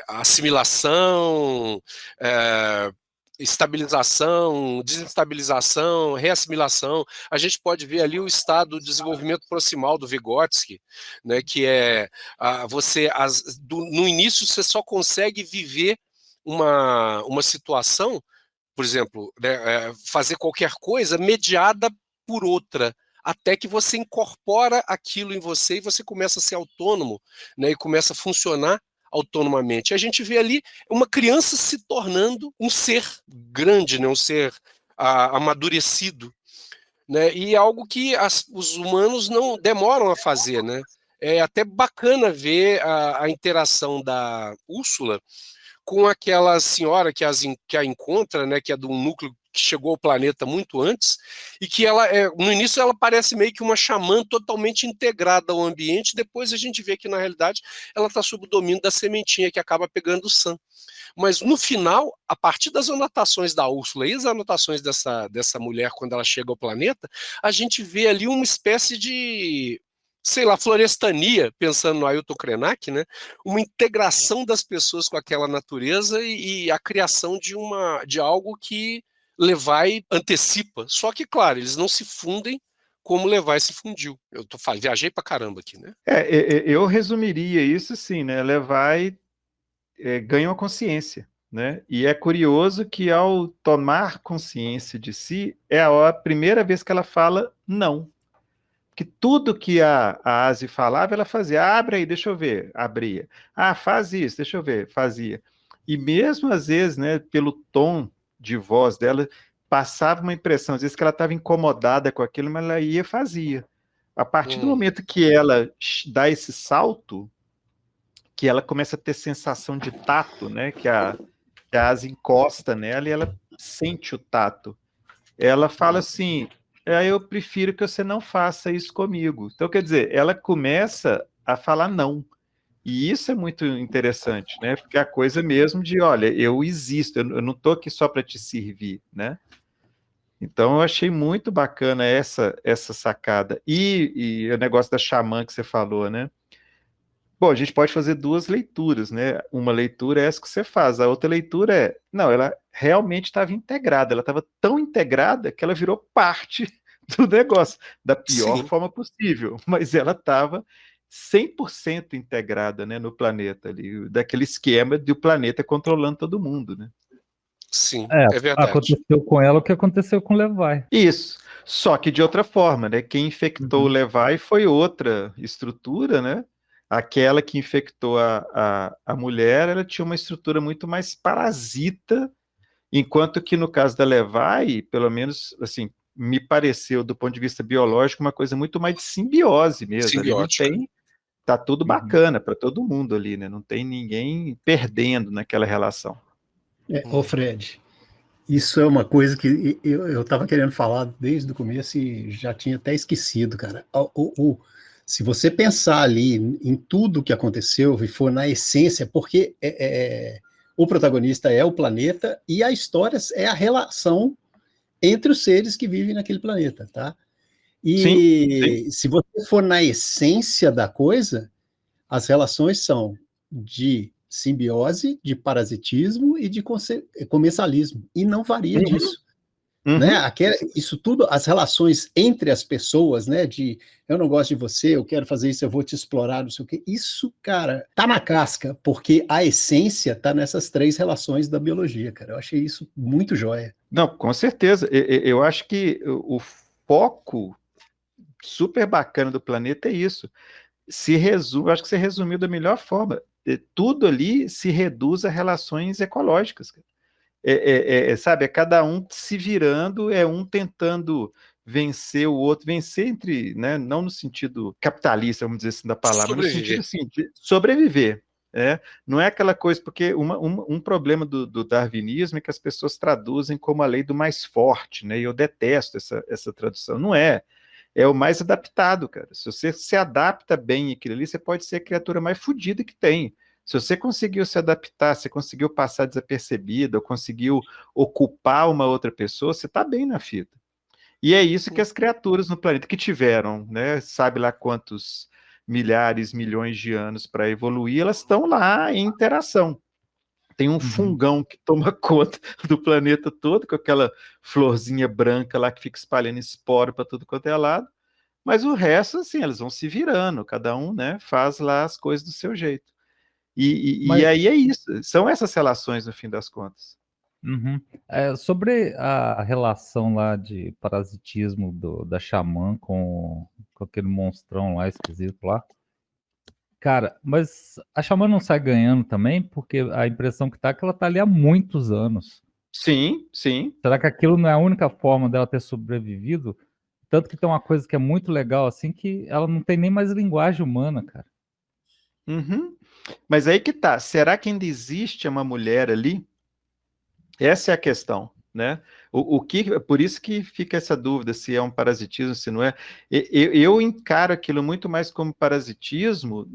assimilação, estabilização, desestabilização, reassimilação. A gente pode ver ali o estado de desenvolvimento proximal do Vygotsky, né, que é no início você só consegue viver uma situação, por exemplo, né, fazer qualquer coisa mediada por outra, até que você incorpora aquilo em você e você começa a ser autônomo, né, e começa a funcionar autonomamente. A gente vê ali uma criança se tornando um ser grande, né, um ser amadurecido, né, e algo que os humanos não demoram a fazer, né. É até bacana ver a interação da Úrsula com aquela senhora que a encontra, né, que é de um núcleo que chegou ao planeta muito antes, e que ela no início ela parece meio que uma xamã totalmente integrada ao ambiente, depois a gente vê que na realidade ela está sob o domínio da sementinha que acaba pegando o Sam. Mas no final, a partir das anotações da Úrsula e as anotações dessa mulher quando ela chega ao planeta, a gente vê ali uma espécie de, sei lá, florestania, pensando no Ailton Krenak, né? Uma integração das pessoas com aquela natureza e a criação de algo que Levi antecipa. Só que, claro, eles não se fundem como Levi se fundiu. Viajei pra caramba aqui, né? Eu resumiria isso assim, né? Levi ganha uma consciência, né? E é curioso que ao tomar consciência de si, é a primeira vez que ela fala não. Que tudo que a Asi falava, ela fazia. Abre aí, deixa eu ver. Abria. Faz isso, deixa eu ver. Fazia. E mesmo às vezes, né, pelo tom de voz dela, passava uma impressão, às vezes, que ela estava incomodada com aquilo, mas ela ia e fazia. A partir do momento que ela dá esse salto, que ela começa a ter sensação de tato, né? Que a Asi encosta nela e ela sente o tato. Ela fala assim, eu prefiro que você não faça isso comigo. Então, quer dizer, ela começa a falar não. E isso é muito interessante, né? Porque é a coisa mesmo de, olha, eu existo, eu não estou aqui só para te servir, né? Então, eu achei muito bacana essa sacada. E o negócio da xamã que você falou, né? Bom, a gente pode fazer duas leituras, né? Uma leitura é essa que você faz, a outra leitura é, não, ela realmente estava integrada, ela estava tão integrada que ela virou parte do negócio, da pior forma possível, mas ela estava 100% integrada, né, no planeta ali, daquele esquema do planeta controlando todo mundo, né? Sim, é verdade. Aconteceu com ela o que aconteceu com o Levi. Isso, só que de outra forma, né? Quem infectou o Levi foi outra estrutura, né? Aquela que infectou a mulher, ela tinha uma estrutura muito mais parasita, enquanto que no caso da Levi, pelo menos, assim, me pareceu, do ponto de vista biológico, uma coisa muito mais de simbiose mesmo. Ali não tem, tá tudo bacana para todo mundo ali, né? Não tem ninguém perdendo naquela relação. Ô Fred, isso é uma coisa que eu estava querendo falar desde o começo e já tinha até esquecido, cara. Se você pensar ali em tudo que aconteceu e for na essência, porque o protagonista é o planeta e a história é a relação entre os seres que vivem naquele planeta, tá? E se você for na essência da coisa, as relações são de simbiose, de parasitismo e de comensalismo, e não varia disso. Né? Isso tudo, as relações entre as pessoas, né? De eu não gosto de você, eu quero fazer isso, eu vou te explorar, não sei o quê. Isso, cara, tá na casca, porque a essência tá nessas três relações da biologia, cara. Eu achei isso muito joia. Não, com certeza. Eu acho que o foco super bacana do planeta é isso. Acho que você resumiu da melhor forma. Tudo ali se reduz a relações ecológicas. Sabe, é cada um se virando, é um tentando vencer o outro, vencer entre, né, não no sentido capitalista, vamos dizer assim, da palavra, no sentido assim, de sobreviver. Não é aquela coisa, porque um problema do darwinismo é que as pessoas traduzem como a lei do mais forte, né, e eu detesto essa tradução. Não é. É o mais adaptado, cara. Se você se adapta bem àquilo ali, você pode ser a criatura mais fodida que tem. Se você conseguiu se adaptar, você conseguiu passar desapercebido, ou conseguiu ocupar uma outra pessoa, você está bem na fita. E é isso que as criaturas no planeta que tiveram, né, sabe lá quantos milhares, milhões de anos para evoluir, elas estão lá em interação. Tem um fungão que toma conta do planeta todo, com aquela florzinha branca lá que fica espalhando esporo para tudo quanto é lado, mas o resto, assim, elas vão se virando, cada um, né, faz lá as coisas do seu jeito. E aí é isso, são essas relações no fim das contas. Sobre a relação lá de parasitismo da xamã com aquele monstrão lá esquisito lá, cara, mas a xamã não sai ganhando também, porque a impressão que tá é que ela tá ali há muitos anos. Sim, sim. Será que aquilo não é a única forma dela ter sobrevivido? Tanto que tem uma coisa que é muito legal, assim, que ela não tem nem mais linguagem humana, cara. Mas aí que tá, será que ainda existe uma mulher ali? Essa é a questão. né? Por isso que fica essa dúvida se é um parasitismo, se não é. Eu encaro aquilo muito mais como parasitismo,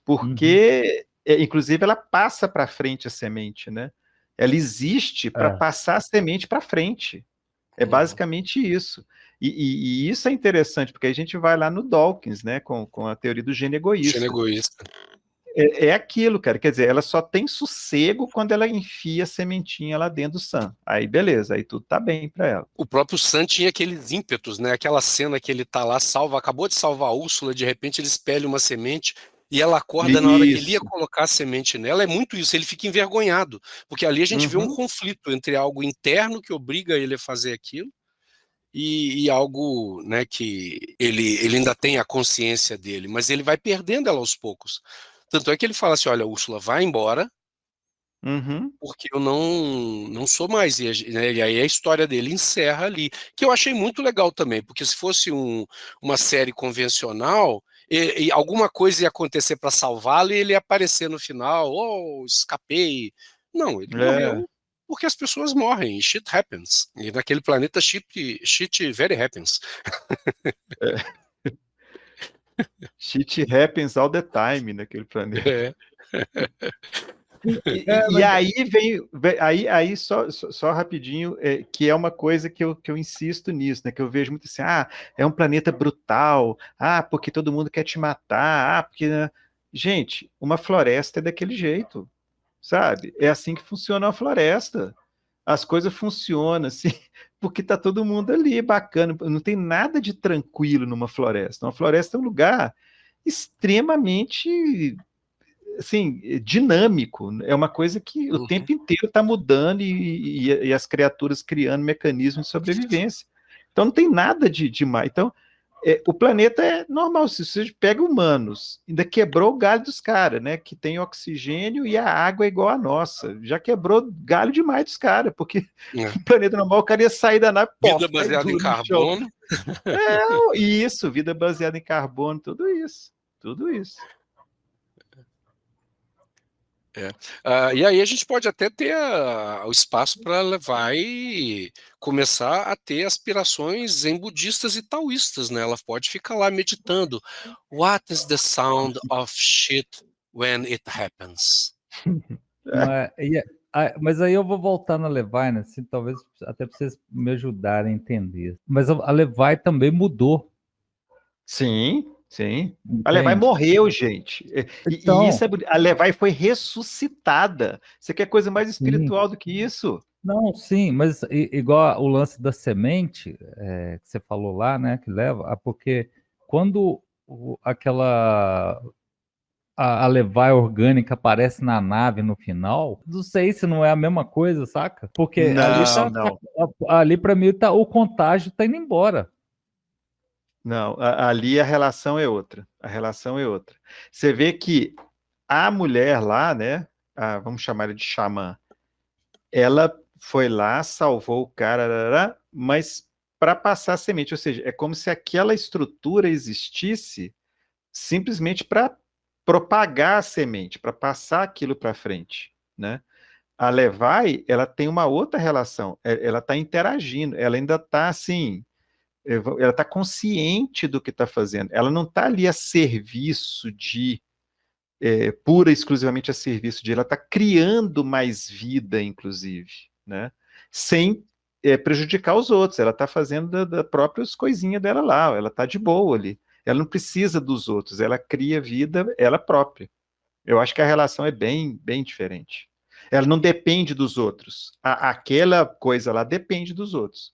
porque, inclusive, ela passa para frente a semente, né? Ela existe para passar a semente para frente. É basicamente isso. E isso é interessante, porque a gente vai lá no Dawkins, né, com a teoria do gene egoísta. Gene egoísta. É aquilo, cara. Quer dizer, ela só tem sossego quando ela enfia a sementinha lá dentro do Sam. Aí, beleza, aí tudo tá bem para ela. O próprio Sam tinha aqueles ímpetos, né? Aquela cena que ele tá lá, acabou de salvar a Úrsula, de repente ele espelha uma semente e ela acorda na hora que ele ia colocar a semente nela. É muito isso, ele fica envergonhado, porque ali a gente vê um conflito entre algo interno que obriga ele a fazer aquilo e algo, né, que ele ainda tem a consciência dele, mas ele vai perdendo ela aos poucos. Tanto é que ele fala assim, olha, Úrsula, vai embora, porque eu não sou mais. Né, e aí a história dele encerra ali, que eu achei muito legal também, porque se fosse uma série convencional, e alguma coisa ia acontecer para salvá-lo e ele ia aparecer no final, escapei. Não, ele morreu porque as pessoas morrem, shit happens. E naquele planeta shit very happens. Shit happens all the time naquele planeta. Mas aí vem só rapidinho, que é uma coisa que eu insisto nisso, né? Que eu vejo muito assim, é um planeta brutal, porque todo mundo quer te matar, porque... Gente, uma floresta é daquele jeito, sabe? É assim que funciona uma floresta. As coisas funcionam assim, porque tá todo mundo ali, bacana. Não tem nada de tranquilo numa floresta. Uma floresta é um lugar extremamente, assim, dinâmico. É uma coisa que o tempo inteiro está mudando e as criaturas criando mecanismos de sobrevivência. Então não tem nada de mais. Então, o planeta é normal. Se você pega humanos, ainda quebrou o galho dos caras, né? Que tem oxigênio e a água é igual a nossa. Já quebrou galho demais dos caras, porque o planeta normal, o cara ia sair da nave. Vida baseada em carbono. Isso, vida baseada em carbono, tudo isso. Tudo isso. E aí a gente pode até ter o espaço para levar e começar a ter aspirações zen budistas e taoístas, né? Ela pode ficar lá meditando. What is the sound of shit when it happens? Mas aí eu vou voltar na Levine, assim, talvez até para vocês me ajudarem a entender. Mas a Levi também mudou. Sim. A Levi morreu, gente. Então, e isso a Levi foi ressuscitada. Você quer coisa mais espiritual do que isso? Não, sim, mas igual o lance da semente, que você falou lá, né, que leva, porque quando a Levi orgânica aparece na nave no final, não sei se não é a mesma coisa, saca? Porque ali para mim o contágio tá indo embora. Não, ali a relação é outra. A relação é outra. Você vê que a mulher lá, né? Vamos chamar ela de xamã. Ela foi lá, salvou o cara, mas para passar a semente, ou seja, é como se aquela estrutura existisse simplesmente para propagar a semente, para passar aquilo para frente, né? A Levi, ela tem uma outra relação. Ela está interagindo. Ela ainda está assim. Ela está consciente do que está fazendo. Ela não está ali a serviço pura e exclusivamente a serviço de. Ela está criando mais vida, inclusive, né? Sem prejudicar os outros. Ela está fazendo das próprias coisinhas dela lá. Ela está de boa ali. Ela não precisa dos outros. Ela cria vida ela própria. Eu acho que a relação é bem, bem diferente. Ela não depende dos outros. Aquela coisa lá depende dos outros.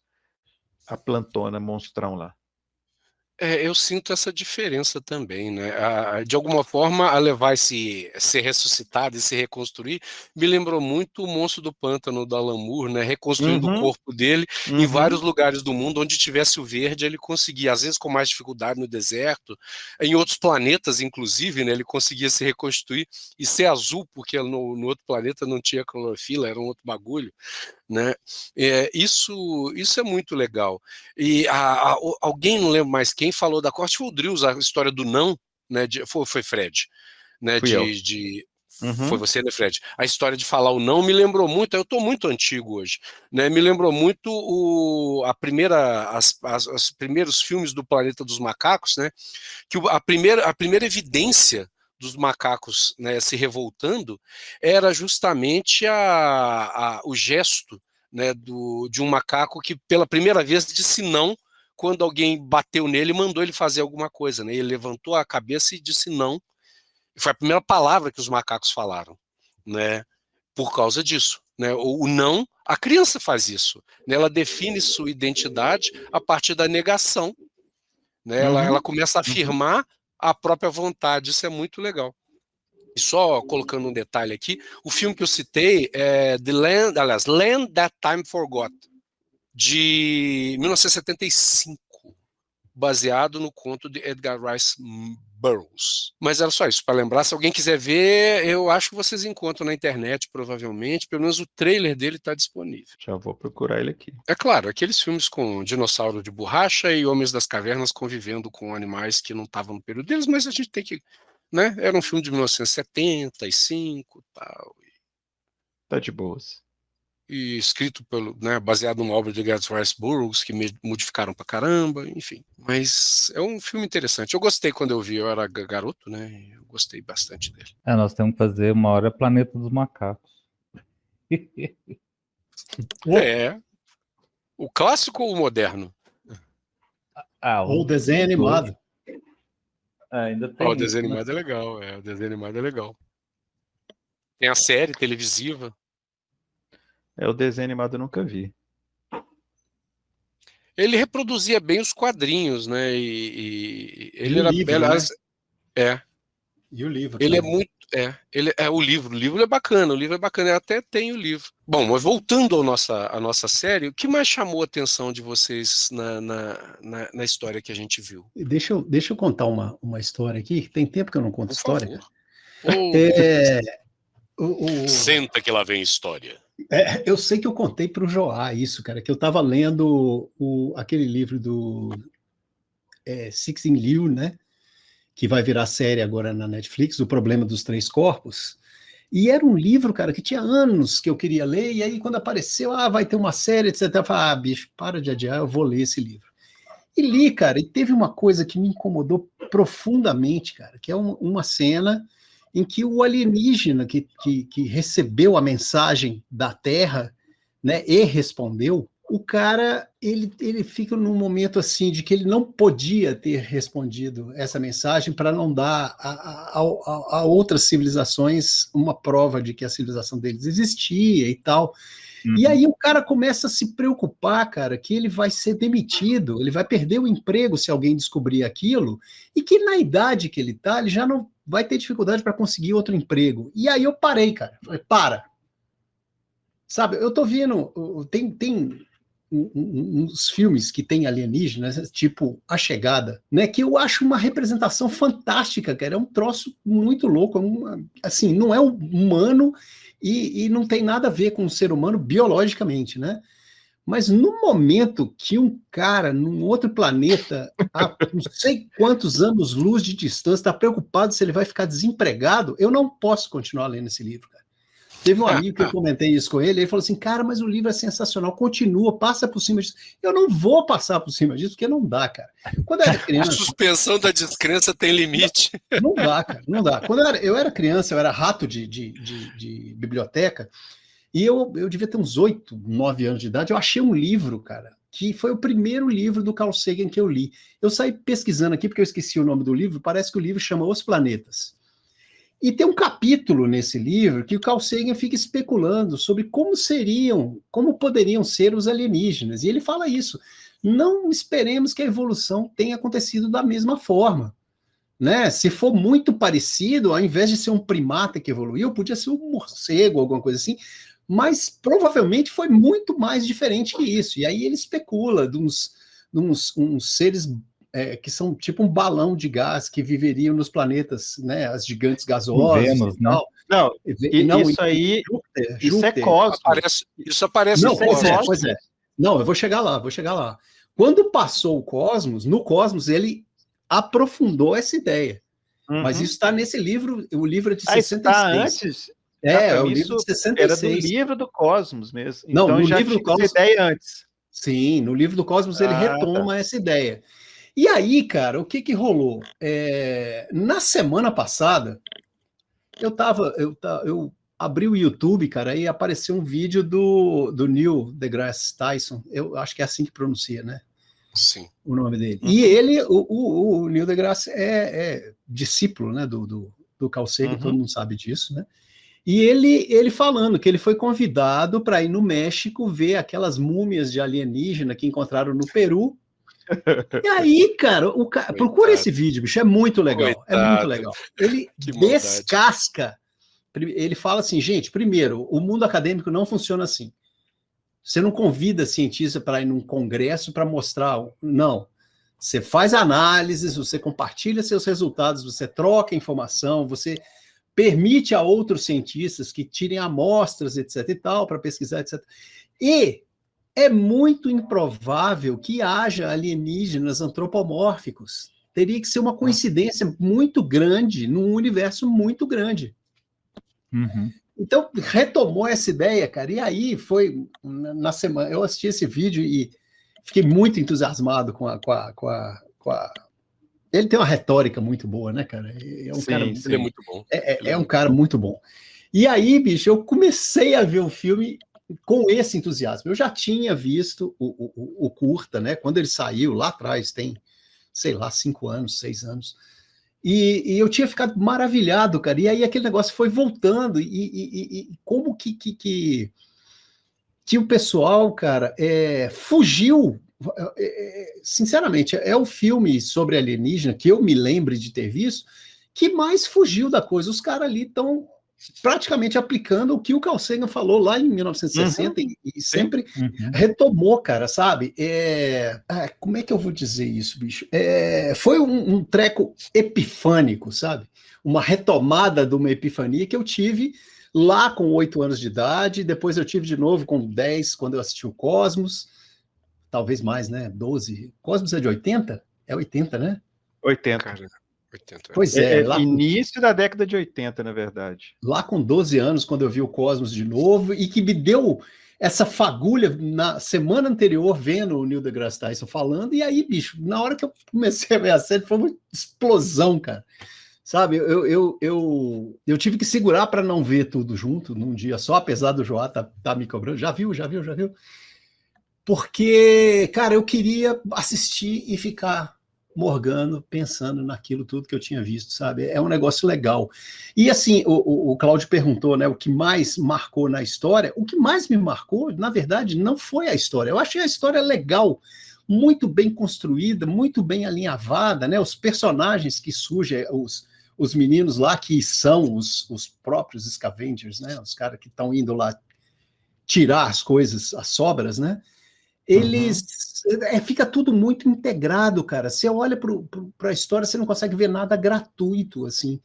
A plantona monstrão lá. Eu sinto essa diferença também, né? De alguma forma, a Levi ser ressuscitada e se reconstruir me lembrou muito o Monstro do Pântano do Alan Moore, né? Reconstruindo o corpo dele em vários lugares do mundo onde tivesse o verde, ele conseguia, às vezes com mais dificuldade no deserto, em outros planetas, inclusive, né? Ele conseguia se reconstruir e ser azul, porque no outro planeta não tinha clorofila, era um outro bagulho. Né? Isso é muito legal. E alguém, não lembro mais quem, falou da corte, foi o Drills, a história do não, né? Foi Fred, né? Foi você, né, Fred? A história de falar o não me lembrou muito, eu estou muito antigo hoje, né? Me lembrou muito os primeiros filmes do Planeta dos Macacos, né? Que a primeira evidência dos macacos, né, se revoltando era justamente o gesto, né, de um macaco que pela primeira vez disse não quando alguém bateu nele e mandou ele fazer alguma coisa, né? Ele levantou a cabeça e disse não. Foi a primeira palavra que os macacos falaram, né? Por causa disso, né? O não, a criança faz isso, né? Ela define sua identidade a partir da negação, né? Ela começa a afirmar a própria vontade. Isso é muito legal. E só colocando um detalhe aqui, o filme que eu citei é Land That Time Forgot, de 1975, baseado no conto de Edgar Rice Burroughs. Mas era só isso, para lembrar, se alguém quiser ver, eu acho que vocês encontram na internet, provavelmente, pelo menos o trailer dele está disponível. Já vou procurar ele aqui. É claro, aqueles filmes com dinossauro de borracha e homens das cavernas convivendo com animais que não estavam no período deles, mas a gente tem que, né, era um filme de 1975 e tal. Tá de boas. E escrito baseado numa obra de Edgar Rice Burroughs, que modificaram pra caramba, enfim. Mas é um filme interessante. Eu gostei quando eu vi, eu era garoto, né? Eu gostei bastante dele. Nós temos que fazer uma hora Planeta dos Macacos. O clássico ou o moderno? Ou o desenho animado. Ainda tem. O desenho animado é legal, o desenho animado é legal. Tem a série televisiva. O desenho animado eu nunca vi. Ele reproduzia bem os quadrinhos, né? E ele era livro, né? E o livro. Ele também. O livro é bacana, eu até tenho o livro. Bom, mas voltando à nossa série, o que mais chamou a atenção de vocês na história que a gente viu? Deixa eu contar uma história aqui, tem tempo que eu não conto história. Senta que lá vem história. Eu sei que eu contei para o Joá isso, cara, que eu estava lendo aquele livro do Cixin Liu, né? Que vai virar série agora na Netflix, O Problema dos Três Corpos. E era um livro, cara, que tinha anos que eu queria ler, e aí quando apareceu, vai ter uma série, etc. Eu falei, bicho, para de adiar, eu vou ler esse livro. E li, cara, e teve uma coisa que me incomodou profundamente, cara, que é uma cena em que o alienígena que recebeu a mensagem da Terra, né, e respondeu, o cara, ele fica num momento assim, de que ele não podia ter respondido essa mensagem para não dar a outras civilizações uma prova de que a civilização deles existia e tal. E aí o cara começa a se preocupar, cara, que ele vai ser demitido, ele vai perder o emprego se alguém descobrir aquilo, e que na idade que ele tá, ele já não vai ter dificuldade para conseguir outro emprego. E aí eu parei, cara. Falei, para. Sabe, eu tô vendo, tem uns filmes que tem alienígenas, tipo A Chegada, né, que eu acho uma representação fantástica, cara. É um troço muito louco, assim, não é humano e não tem nada a ver com o ser humano biologicamente, né? Mas no momento que um cara num outro planeta, a não sei quantos anos-luz de distância, está preocupado se ele vai ficar desempregado, eu não posso continuar lendo esse livro, cara. Teve um amigo que eu comentei isso com ele, ele falou assim, cara, mas o livro é sensacional, continua, passa por cima disso. Eu não vou passar por cima disso, porque não dá, cara. Quando eu era criança... A suspensão da descrença tem limite. Não dá, cara, não dá. Quando eu era criança, eu era rato de biblioteca, e eu devia ter uns 8, 9 anos de idade, eu achei um livro, cara, que foi o primeiro livro do Carl Sagan que eu li. Eu saí pesquisando aqui, porque eu esqueci o nome do livro, parece que o livro chama Os Planetas. E tem um capítulo nesse livro que o Carl Sagan fica especulando sobre como poderiam ser os alienígenas. E ele fala isso, não esperemos que a evolução tenha acontecido da mesma forma. Né? Se for muito parecido, ao invés de ser um primata que evoluiu, podia ser um morcego, alguma coisa assim, mas provavelmente foi muito mais diferente que isso. E aí ele especula de uns seres que são tipo um balão de gás que viveriam nos planetas, né, as gigantes gasosas. Vênus, e tal. Não, isso aí, isso é cosmos. Isso aparece não, no Cosmos. Pois é. Não, eu vou chegar lá. Quando passou o Cosmos, no Cosmos ele aprofundou essa ideia. Mas isso está nesse livro, o livro é de Está 66. antes? É Pra o mim livro de isso 66. era do livro do Cosmos mesmo. Não, Então no já livro do tinha essa Cosmos. ideia antes. Sim, no livro do Cosmos ele retoma essa ideia. E aí, cara, o que que rolou? Na semana passada, eu abri o YouTube, cara, e apareceu um vídeo do Neil deGrasse Tyson. Eu acho que é assim que pronuncia, né? Sim. O nome dele. E ele, o Neil deGrasse é discípulo, né, do Carl Sagan, todo mundo sabe disso, né? E ele falando que ele foi convidado para ir no México ver aquelas múmias de alienígena que encontraram no Peru. E aí, cara, procura esse vídeo, bicho, é muito legal. É muito legal. Ele descasca. Ele fala assim, gente, primeiro, o mundo acadêmico não funciona assim. Você não convida cientista para ir num congresso para mostrar. Não. Você faz análises, você compartilha seus resultados, você troca informação, você permite a outros cientistas que tirem amostras, etc. e tal, para pesquisar, etc. E é muito improvável que haja alienígenas antropomórficos. Teria que ser uma coincidência muito grande, num universo muito grande. Então, retomou essa ideia, cara, e aí foi, na semana, eu assisti esse vídeo e fiquei muito entusiasmado com a... Ele tem uma retórica muito boa, né, cara? É um cara, ele é muito bom. É um cara muito bom. E aí, bicho, eu comecei a ver o filme com esse entusiasmo. Eu já tinha visto o curta, né? Quando ele saiu lá atrás, tem, sei lá, 5 anos, 6 anos. E eu tinha ficado maravilhado, cara. E aí aquele negócio foi voltando. E como que o pessoal, cara, fugiu. Sinceramente, é o filme sobre alienígena que eu me lembre de ter visto que mais fugiu da coisa. Os caras ali estão praticamente aplicando o que o Carl Sagan falou lá em 1960 e sempre retomou, cara, sabe? Como é que eu vou dizer isso, bicho? Foi um treco epifânico, sabe? Uma retomada de uma epifania que eu tive lá com 8 anos de idade, depois eu tive de novo com 10, quando eu assisti o Cosmos, talvez mais, né? 12. Cosmos é de 80? É 80, né? 80. Cara, 80. Pois é. Início da década de 80, na verdade. Lá com 12 anos, quando eu vi o Cosmos de novo, e que me deu essa fagulha na semana anterior, vendo o Neil deGrasse Tyson falando, e aí, bicho, na hora que eu comecei a ver a série, foi uma explosão, cara. Sabe, eu tive que segurar para não ver tudo junto num dia só, apesar do Joá tá me cobrando. Já viu? Porque, cara, eu queria assistir e ficar morgando, pensando naquilo tudo que eu tinha visto, sabe? É um negócio legal. E assim, o Cláudio perguntou, né, o que mais marcou na história. O que mais me marcou, na verdade, não foi a história. Eu achei a história legal, muito bem construída, muito bem alinhavada, né? Os personagens que surgem, os meninos lá que são os próprios Scavengers, né? Os caras que estão indo lá tirar as coisas, as sobras, né? Eles... fica tudo muito integrado, cara. Você olha para a história, você não consegue ver nada gratuito, assim.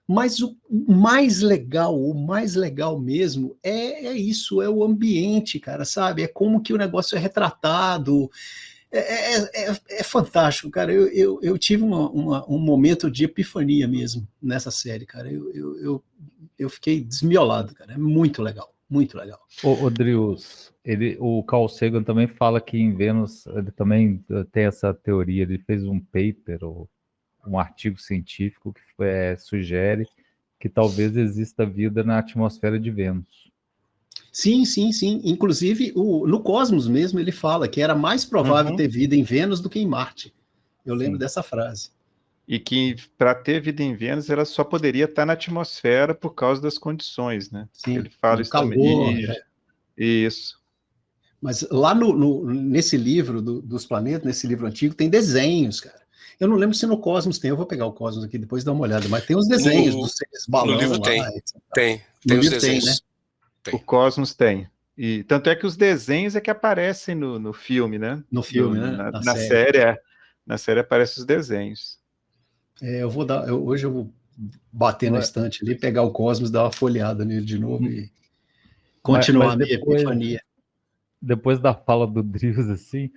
Mas o mais legal mesmo é isso, é o ambiente, cara, sabe? É como que o negócio é retratado. É fantástico, cara. Eu tive um momento de epifania mesmo nessa série, cara. Eu fiquei desmiolado, cara. É muito legal, muito legal. O Drius, o Carl Sagan também fala que em Vênus, ele também tem essa teoria, ele fez um paper, ou um artigo científico que sugere que talvez exista vida na atmosfera de Vênus. Sim. Inclusive, no Cosmos mesmo, ele fala que era mais provável ter vida em Vênus do que em Marte. Eu lembro dessa frase. E que para ter vida em Vênus, ela só poderia estar na atmosfera por causa das condições, né? Sim, ele fala isso calor, também. Isso. Mas lá nesse livro dos planetas, nesse livro antigo, tem desenhos, cara. Eu não lembro se no Cosmos tem, eu vou pegar o Cosmos aqui depois e dar uma olhada, mas tem os desenhos dos seres balão no livro lá. Tem No os livro desenhos. tem, né? Tem. O Cosmos tem. E tanto é que os desenhos é que aparecem no filme, né? No filme, né? Na série. Na série aparecem os desenhos. Hoje eu vou bater na estante ali, pegar o Cosmos, dar uma folheada nele de novo e continuar a minha epifania. Depois da fala do Drius, assim,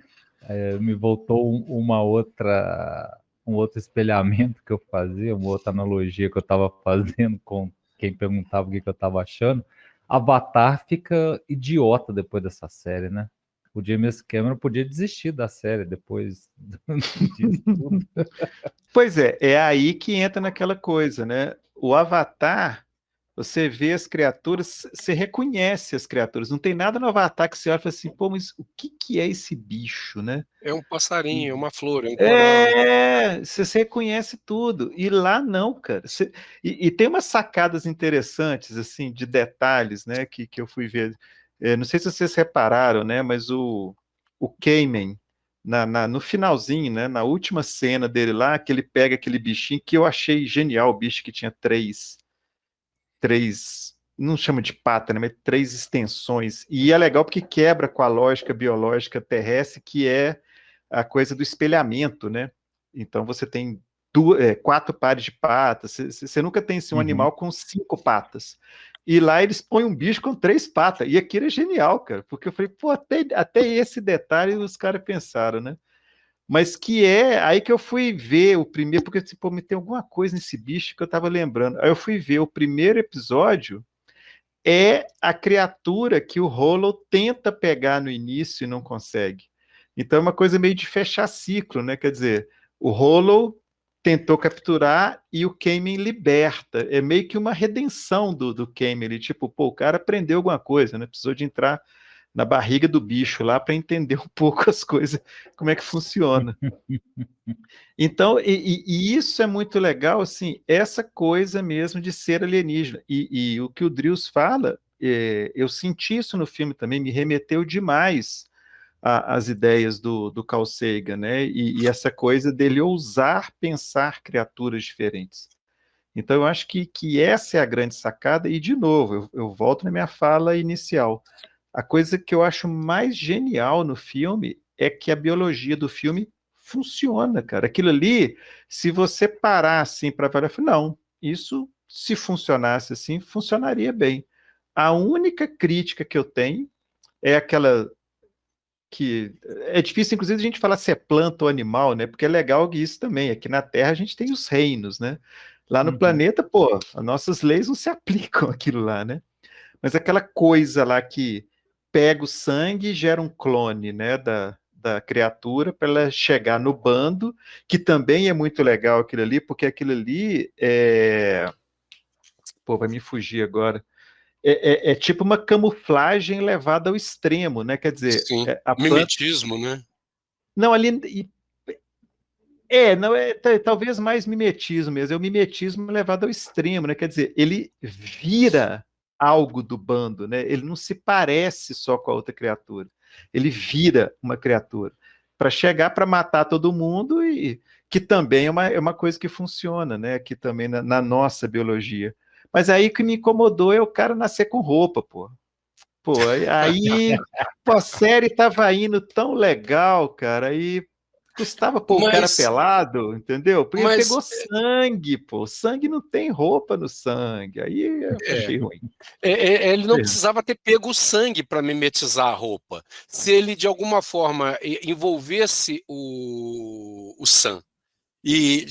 me voltou uma outra um outro espelhamento que eu fazia, uma outra analogia que eu estava fazendo com quem perguntava o que eu estava achando. Avatar fica idiota depois dessa série, né? O James Cameron podia desistir da série depois disso tudo. Pois é aí que entra naquela coisa, né? O Avatar, você vê as criaturas, você reconhece as criaturas. Não tem nada no Avatar que você olha e fala assim, pô, mas o que é esse bicho, né? É um passarinho, é uma flor, é um coral. Você reconhece tudo. E lá não, cara. E tem umas sacadas interessantes, assim, de detalhes, né, que eu fui ver. Não sei se vocês repararam, né, mas o Cayman, no finalzinho, né, na última cena dele lá, que ele pega aquele bichinho, que eu achei genial, o bicho que tinha três, não chama de pata, né, mas três extensões. E é legal porque quebra com a lógica biológica terrestre, que é a coisa do espelhamento, né? Então você tem 4 pares de patas, você nunca tem assim, um animal com 5 patas. E lá eles põem um bicho com 3 patas, e aquilo é genial, cara, porque eu falei, pô, até esse detalhe os caras pensaram, né? Mas que é aí que eu fui ver o primeiro, porque tipo, me tem alguma coisa nesse bicho que eu tava lembrando. Aí eu fui ver o primeiro episódio, é a criatura que o Hollow tenta pegar no início e não consegue. Então é uma coisa meio de fechar ciclo, né? Quer dizer, o Hollow tentou capturar e o Cayman liberta. É meio que uma redenção do Cayman. Ele, tipo, pô, o cara aprendeu alguma coisa, né? Precisou de entrar na barriga do bicho lá para entender um pouco as coisas, como é que funciona. Então, e isso é muito legal, assim, essa coisa mesmo de ser alienígena. E o que o Drills fala, eu senti isso no filme também, me remeteu demais às ideias do Carl Sagan, né? E essa coisa dele ousar pensar criaturas diferentes. Então, eu acho que essa é a grande sacada, e, de novo, eu volto na minha fala inicial. A coisa que eu acho mais genial no filme é que a biologia do filme funciona, cara. Aquilo ali, se você parar assim para avaliar, não, isso, se funcionasse assim, funcionaria bem. A única crítica que eu tenho é aquela que é difícil, inclusive, a gente falar se é planta ou animal, né? Porque é legal que isso também. Aqui na Terra a gente tem os reinos, né? Lá no planeta, pô, as nossas leis não se aplicam aquilo lá, né? Mas aquela coisa lá que pega o sangue e gera um clone, né, da criatura para ela chegar no bando, que também é muito legal aquilo ali, porque aquilo ali Pô, vai me fugir agora. É tipo uma camuflagem levada ao extremo, né? Quer dizer, Sim, a planta... mimetismo, né? Não, ali... não, talvez mais mimetismo mesmo, é o mimetismo levado ao extremo, né? Quer dizer, ele vira algo do bando, né? Ele não se parece só com a outra criatura, ele vira uma criatura para chegar para matar todo mundo, e que também é uma coisa que funciona, né? Que também na nossa biologia. Mas aí o que me incomodou é o cara nascer com roupa, pô. Pô, aí pô, a série tava indo tão legal, cara, aí custava pôr o cara pelado, entendeu? Porque pegou sangue, pô. Sangue não tem roupa no sangue. Aí eu achei ruim. Ele não precisava ter pego o sangue para mimetizar a roupa. Se ele, de alguma forma, envolvesse o Sam e,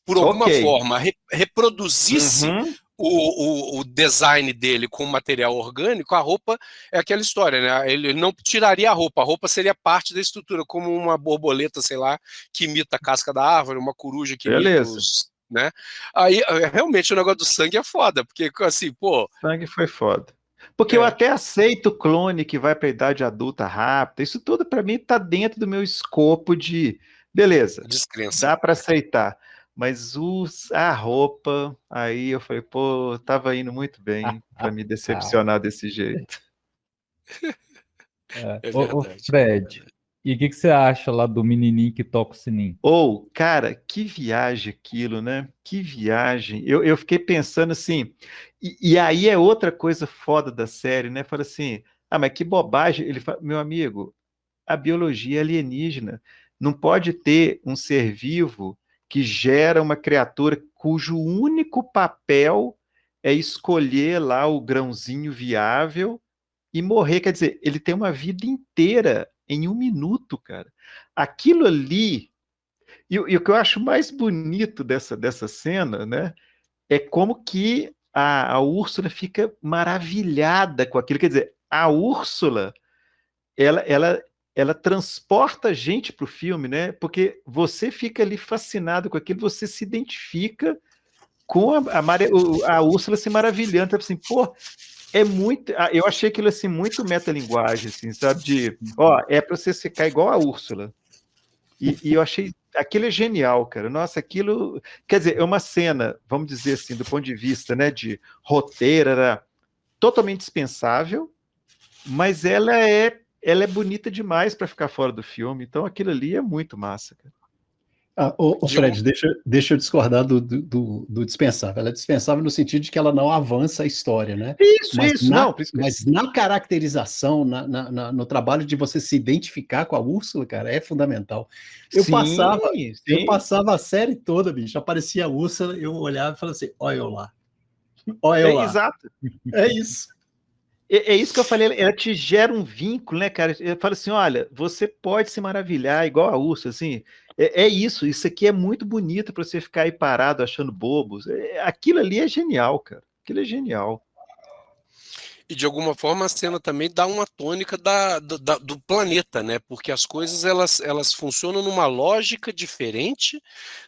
por alguma forma, reproduzisse o design dele com material orgânico, a roupa é aquela história, né? Ele não tiraria a roupa seria parte da estrutura, como uma borboleta, sei lá, que imita a casca da árvore, uma coruja que imita os... Né? Aí, realmente, o negócio do sangue é foda, porque, assim, pô... Sangue foi foda. Porque eu até aceito o clone que vai para a idade adulta rápida, isso tudo para mim tá dentro do meu escopo de... Beleza, descrença. Dá para aceitar. Mas a roupa, aí eu falei, pô, tava indo muito bem para me decepcionar desse jeito. Ô, Fred, e o que você acha lá do menininho que toca o sininho? Cara, que viagem aquilo, né? Que viagem. Eu fiquei pensando assim, e aí é outra coisa foda da série, né? Fala assim, mas que bobagem. Ele fala, meu amigo, a biologia é alienígena. Não pode ter um ser vivo que gera uma criatura cujo único papel é escolher lá o grãozinho viável e morrer. Quer dizer, ele tem uma vida inteira em 1 minuto, cara. Aquilo ali, E o que eu acho mais bonito dessa cena, né, é como que a Úrsula fica maravilhada com aquilo. Quer dizer, a Úrsula, ela, ela, ela transporta a gente para o filme, né? Porque você fica ali fascinado com aquilo, você se identifica com a Úrsula se maravilhando, tá assim, pô, é muito. Eu achei aquilo assim muito metalinguagem, assim, sabe? De, ó, é para você ficar igual a Úrsula. E eu achei aquilo é genial, cara. Nossa, aquilo, quer dizer, é uma cena, vamos dizer assim, do ponto de vista, né, de roteiro, era totalmente dispensável, mas ela é bonita demais para ficar fora do filme. Então aquilo ali é muito massa, cara. Ô Fred, deixa eu discordar do dispensável. Ela é dispensável no sentido de que ela não avança a história, né? Isso, não. Mas na caracterização, no trabalho de você se identificar com a Úrsula, cara, é fundamental. Eu passava a série toda, bicho, aparecia a Úrsula, eu olhava e falava assim, olha eu lá, olha eu lá. Exato. É isso. É isso que eu falei, ela te gera um vínculo, né, cara? Eu falo assim, olha, você pode se maravilhar igual a Úrsula, assim, isso aqui é muito bonito para você ficar aí parado achando bobos. Aquilo ali é genial, cara. Aquilo é genial. E de alguma forma a cena também dá uma tônica do planeta, né? Porque as coisas elas funcionam numa lógica diferente,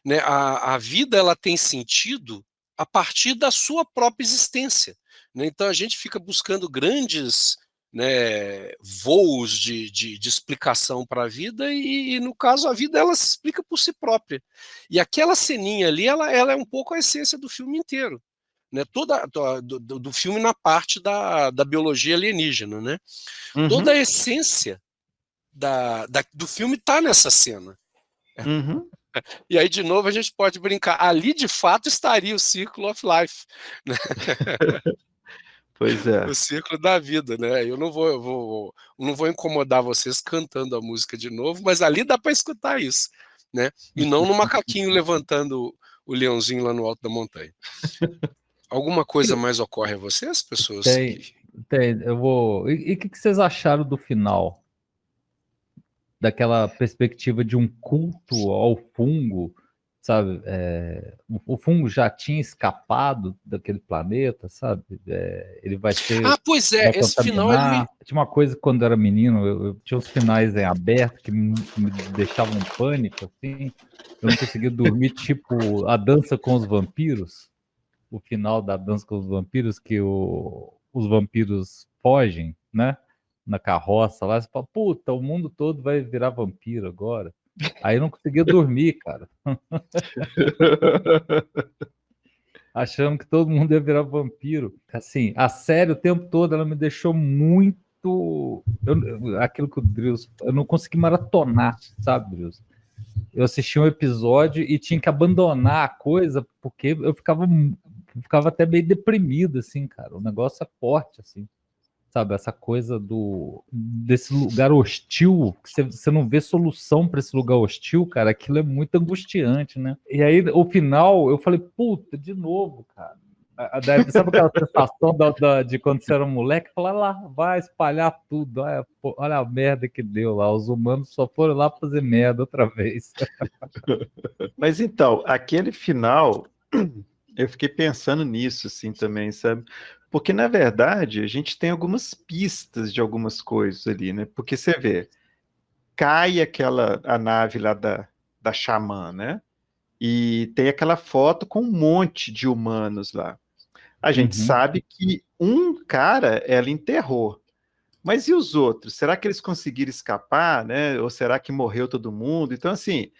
né? A vida ela tem sentido a partir da sua própria existência, né? Então a gente fica buscando grandes, né, voos de explicação para a vida e no caso a vida ela se explica por si própria. E aquela ceninha ali ela é um pouco a essência do filme inteiro, né, do filme na parte da biologia alienígena, né? Uhum. Toda a essência do filme está nessa cena. Uhum. E aí, de novo, a gente pode brincar. Ali, de fato, estaria o Circle of Life. Né? Pois é. O ciclo da vida, né? Eu não vou incomodar vocês cantando a música de novo, mas ali dá para escutar isso, né? E não no macaquinho levantando o leãozinho lá no alto da montanha. Alguma coisa mais ocorre a vocês, pessoas? Tem. Eu vou. E o que vocês acharam do final? Daquela perspectiva de um culto ao fungo, sabe? O fungo já tinha escapado daquele planeta, sabe? Ele vai ser. Pois é, esse final ele... Tinha uma coisa quando eu era menino, eu tinha os finais em aberto que me deixavam em pânico, assim. Eu não conseguia dormir, tipo a dança com os vampiros. O final da dança com os vampiros, que os vampiros fogem, né? Na carroça lá, você fala, puta, o mundo todo vai virar vampiro agora. Aí eu não conseguia dormir, cara. Achando que todo mundo ia virar vampiro. Assim, a série o tempo todo ela me deixou muito. Aquilo que o Drius. Eu não consegui maratonar, sabe, Drius? Eu assisti um episódio e tinha que abandonar a coisa, porque eu ficava até meio deprimido, assim, cara. O negócio é forte, assim. Sabe, essa coisa desse lugar hostil, que você não vê solução para esse lugar hostil, cara, aquilo é muito angustiante, né? E aí, o final, eu falei, puta, de novo, cara. Sabe aquela sensação de quando você era um moleque? Falar lá, vai espalhar tudo, olha a merda que deu lá, os humanos só foram lá fazer merda outra vez. Mas então, aquele final, eu fiquei pensando nisso, assim, também, sabe? Porque, na verdade, a gente tem algumas pistas de algumas coisas ali, né? Porque você vê, cai a nave lá da Xamã, né? E tem aquela foto com um monte de humanos lá. A gente sabe que um cara ela enterrou. Mas e os outros? Será que eles conseguiram escapar, né? Ou será que morreu todo mundo? Então, assim,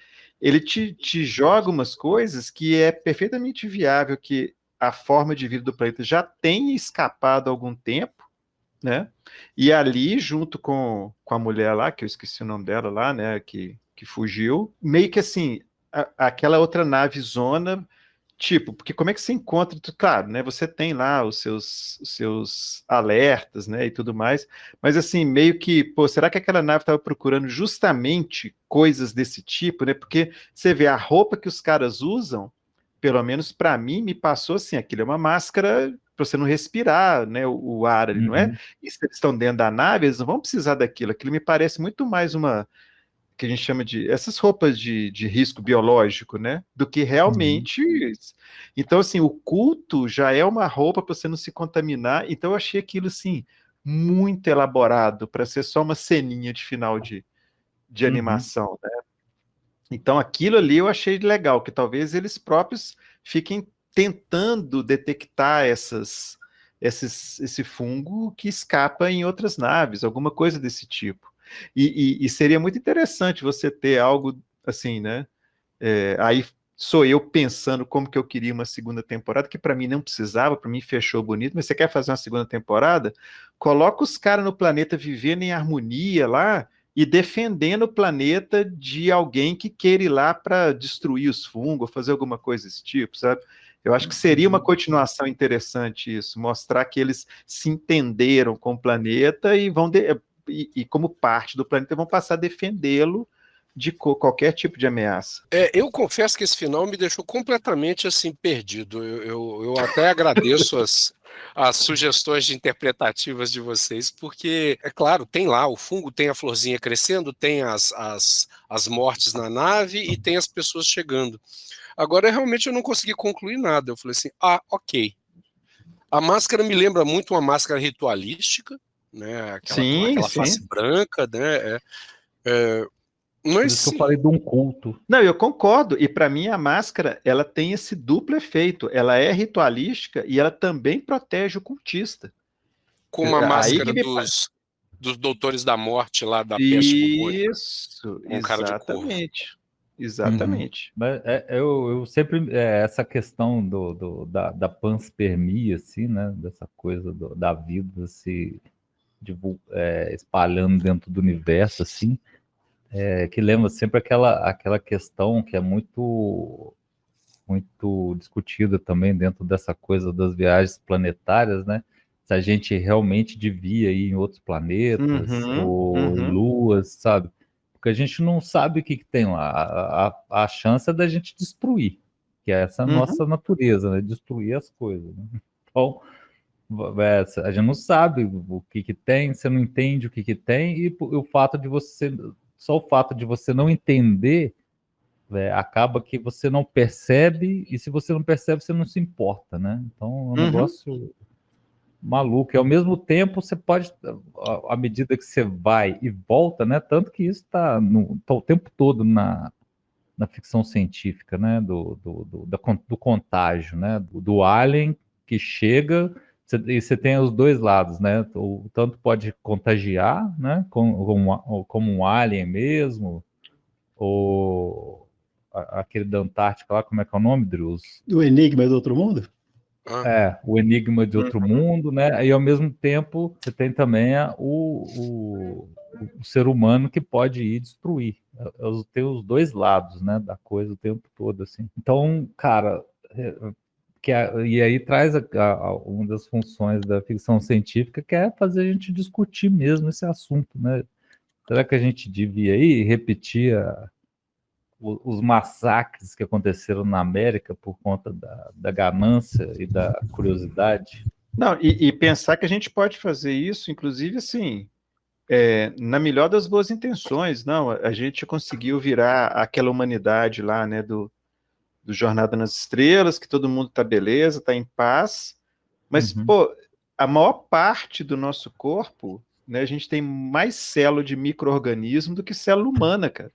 ele te joga umas coisas que é perfeitamente viável que a forma de vida do planeta já tenha escapado há algum tempo, né? E ali, junto com a mulher lá, que eu esqueci o nome dela lá, né? Que fugiu, meio que assim, aquela outra nave zona, tipo, porque como é que você encontra? Claro, né? Você tem lá os seus alertas, né? E tudo mais, mas assim, meio que, pô, será que aquela nave estava procurando justamente coisas desse tipo, né? Porque você vê a roupa que os caras usam, pelo menos para mim, me passou assim, aquilo é uma máscara para você não respirar, né, o ar ali, não é? E se eles estão dentro da nave, eles não vão precisar daquilo. Aquilo me parece muito mais que a gente chama de essas roupas de risco biológico, né? Do que realmente. Então, assim, o culto já é uma roupa para você não se contaminar. Então, eu achei aquilo assim muito elaborado para ser só uma ceninha de final de animação, né? Então, aquilo ali eu achei legal, que talvez eles próprios fiquem tentando detectar esse fungo que escapa em outras naves, alguma coisa desse tipo. E seria muito interessante você ter algo assim, né? Aí sou eu pensando como que eu queria uma segunda temporada, que para mim não precisava, para mim fechou bonito, mas você quer fazer uma segunda temporada? Coloca os caras no planeta vivendo em harmonia lá e defendendo o planeta de alguém que queira ir lá para destruir os fungos, fazer alguma coisa desse tipo, sabe? Eu acho que seria uma continuação interessante isso, mostrar que eles se entenderam com o planeta e como parte do planeta vão passar a defendê-lo de qualquer tipo de ameaça. Eu confesso que esse final me deixou completamente assim perdido. Eu até agradeço as sugestões interpretativas de vocês, porque, é claro, tem lá o fungo, tem a florzinha crescendo, tem as mortes na nave e tem as pessoas chegando. Agora, realmente, eu não consegui concluir nada. Eu falei assim, ok. A máscara me lembra muito uma máscara ritualística, né? Aquela face branca, né? Por isso que eu falei de um culto. Não, eu concordo. E para mim a máscara ela tem esse duplo efeito. Ela é ritualística e ela também protege o cultista. Como a máscara dos Doutores da Morte lá da peste bubônica. Isso, com cara de corvo. Exatamente. Mas eu sempre essa questão da panspermia, assim, né? Dessa coisa da vida se espalhando dentro do universo, assim. Que lembra sempre aquela questão que é muito discutida também dentro dessa coisa das viagens planetárias, né? Se a gente realmente devia ir em outros planetas ou em luas, sabe? Porque a gente não sabe o que tem lá. A chance é da gente destruir, que é essa nossa natureza, né? Destruir as coisas, né? Então, a gente não sabe o que tem, você não entende o que tem, e o fato de você... Só o fato de você não entender acaba que você não percebe, e se você não percebe, você não se importa, né? Então é um negócio maluco. E ao mesmo tempo, você pode, à medida que você vai e volta, né? Tanto que isso está o tempo todo na ficção científica, né? Do contágio, né? Do alien que chega. E você tem os dois lados, né? Tanto pode contagiar, né? Como um alien mesmo, ou aquele da Antártica lá, como é que é o nome, Drews? O Enigma do Outro Mundo? O Enigma de Outro Mundo, né? E ao mesmo tempo você tem também o ser humano que pode ir destruir. Tem os dois lados, né? Da coisa o tempo todo, assim. Então, cara... e aí traz uma das funções da ficção científica, que é fazer a gente discutir mesmo esse assunto, né? Será que a gente devia ir repetir os massacres que aconteceram na América por conta da ganância e da curiosidade? Não, e pensar que a gente pode fazer isso, inclusive, assim, na melhor das boas intenções. Não, a gente conseguiu virar aquela humanidade lá, né, do Jornada nas Estrelas, que todo mundo tá beleza, tá em paz, mas, pô, a maior parte do nosso corpo, né, a gente tem mais célula de micro-organismo do que célula humana, cara.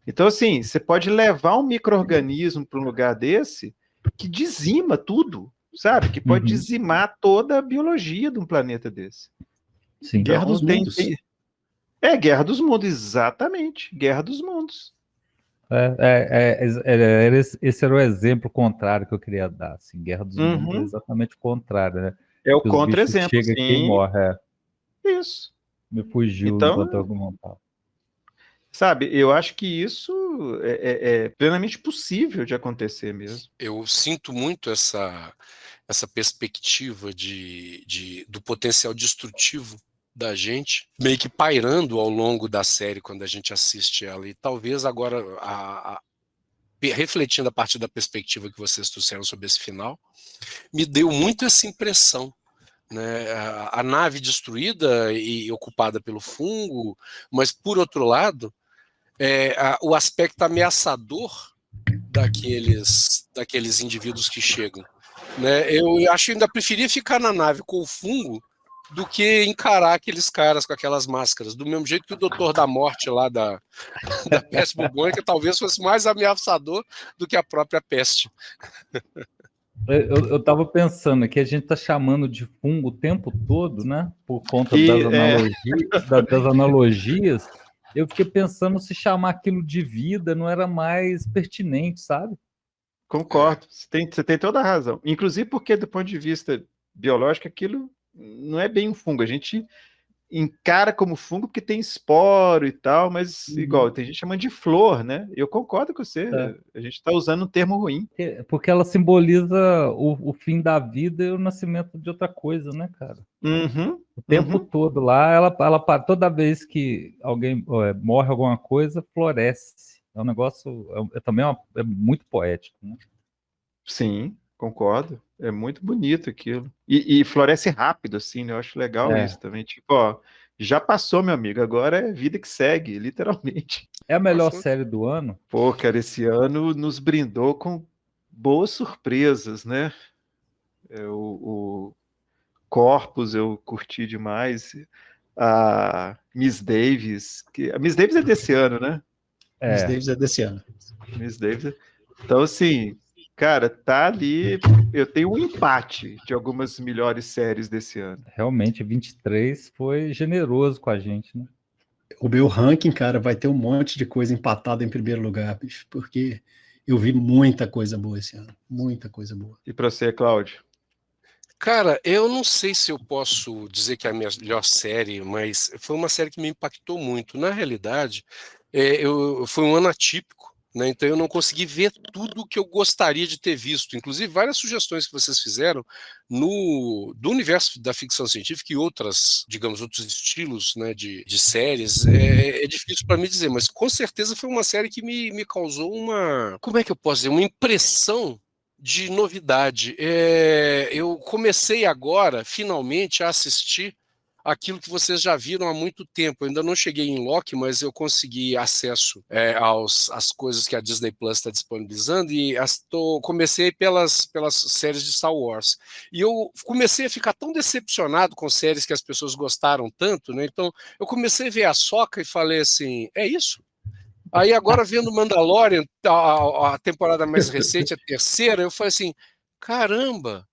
Então, assim, você pode levar um micro-organismo para um lugar desse que dizima tudo, sabe? Que pode dizimar toda a biologia de um planeta desse. Sim. Guerra dos Mundos. Guerra dos Mundos, exatamente. Guerra dos Mundos. Esse era o exemplo contrário que eu queria dar. Assim, Guerra dos Mundos é exatamente o contrário, né? É o contra-exemplo. Chega quem morre. Isso. Me fugiu então, enquanto eu argumentava. Sabe, eu acho que isso é plenamente possível de acontecer mesmo. Eu sinto muito essa perspectiva do potencial destrutivo da gente, meio que pairando ao longo da série quando a gente assiste ela. E talvez agora, refletindo a partir da perspectiva que vocês trouxeram sobre esse final, me deu muito essa impressão. Né? A nave destruída e ocupada pelo fungo, mas por outro lado, o aspecto ameaçador daqueles indivíduos que chegam. Né? Eu acho que ainda preferia ficar na nave com o fungo do que encarar aqueles caras com aquelas máscaras, do mesmo jeito que o Doutor da Morte lá da peste bubônica talvez fosse mais ameaçador do que a própria peste. Eu tava pensando que a gente tá chamando de fungo o tempo todo, né? Por conta das analogias. Eu fiquei pensando se chamar aquilo de vida não era mais pertinente, sabe? Concordo, você tem toda a razão. Inclusive porque, do ponto de vista biológico, aquilo não é bem um fungo. A gente encara como fungo porque tem esporo e tal, mas igual, tem gente chamando de flor, né? Eu concordo com você, a gente está usando um termo ruim. Porque ela simboliza o fim da vida e o nascimento de outra coisa, né, cara? O tempo todo lá, ela toda vez que alguém morre alguma coisa, floresce. É um negócio, também é muito poético, né? Sim, concordo. É muito bonito aquilo. E floresce rápido, assim, né? Eu acho legal isso também. Tipo, ó, já passou, meu amigo, agora é vida que segue, literalmente. É a melhor série do ano? Pô, cara, esse ano nos brindou com boas surpresas, né? O Corpus eu curti demais. A Miss Davis, a Miss Davis é desse ano, né? Miss Davis é desse ano. Miss Davis. Então, assim, cara, tá ali. Eu tenho um empate de algumas melhores séries desse ano. Realmente, 23 foi generoso com a gente, né? O meu ranking, cara, vai ter um monte de coisa empatada em primeiro lugar, bicho, porque eu vi muita coisa boa esse ano. Muita coisa boa. E pra você, Cláudio? Cara, eu não sei se eu posso dizer que é a melhor série, mas foi uma série que me impactou muito. Na realidade, foi um ano atípico, né? Então eu não consegui ver tudo o que eu gostaria de ter visto. Inclusive, várias sugestões que vocês fizeram do universo da ficção científica e outros estilos, né, de séries, é difícil para mim dizer, mas com certeza foi uma série que me causou como é que eu posso dizer, uma impressão de novidade. Eu comecei agora, finalmente, a assistir aquilo que vocês já viram há muito tempo. Eu ainda não cheguei em Loki, mas eu consegui acesso às coisas que a Disney Plus está disponibilizando e comecei pelas séries de Star Wars. E eu comecei a ficar tão decepcionado com séries que as pessoas gostaram tanto, né? Então eu comecei a ver a Ahsoka e falei assim, é isso? Aí agora vendo Mandalorian, a temporada mais recente, a terceira, eu falei assim, caramba,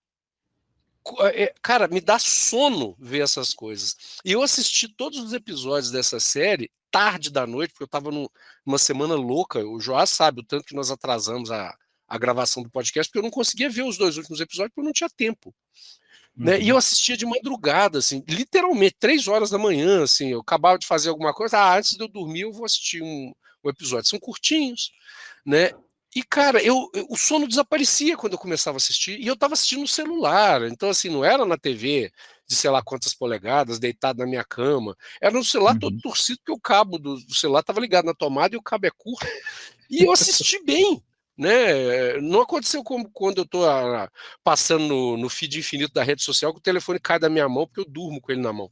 cara, me dá sono ver essas coisas. E eu assisti todos os episódios dessa série tarde da noite, porque eu estava numa semana louca, o Joás sabe o tanto que nós atrasamos a gravação do podcast, porque eu não conseguia ver os 2 últimos episódios, porque eu não tinha tempo. Né? E eu assistia de madrugada, assim, literalmente, 3 horas da manhã, assim, eu acabava de fazer alguma coisa, antes de eu dormir eu vou assistir um episódio. São curtinhos, né? E, cara, o sono desaparecia quando eu começava a assistir, e eu estava assistindo no celular, então, assim, não era na TV de sei lá quantas polegadas, deitado na minha cama, era no celular todo torcido, porque o cabo do celular estava ligado na tomada e o cabo é curto, e eu assisti bem, né? Não aconteceu como quando eu estou passando no feed infinito da rede social, que o telefone cai da minha mão, porque eu durmo com ele na mão.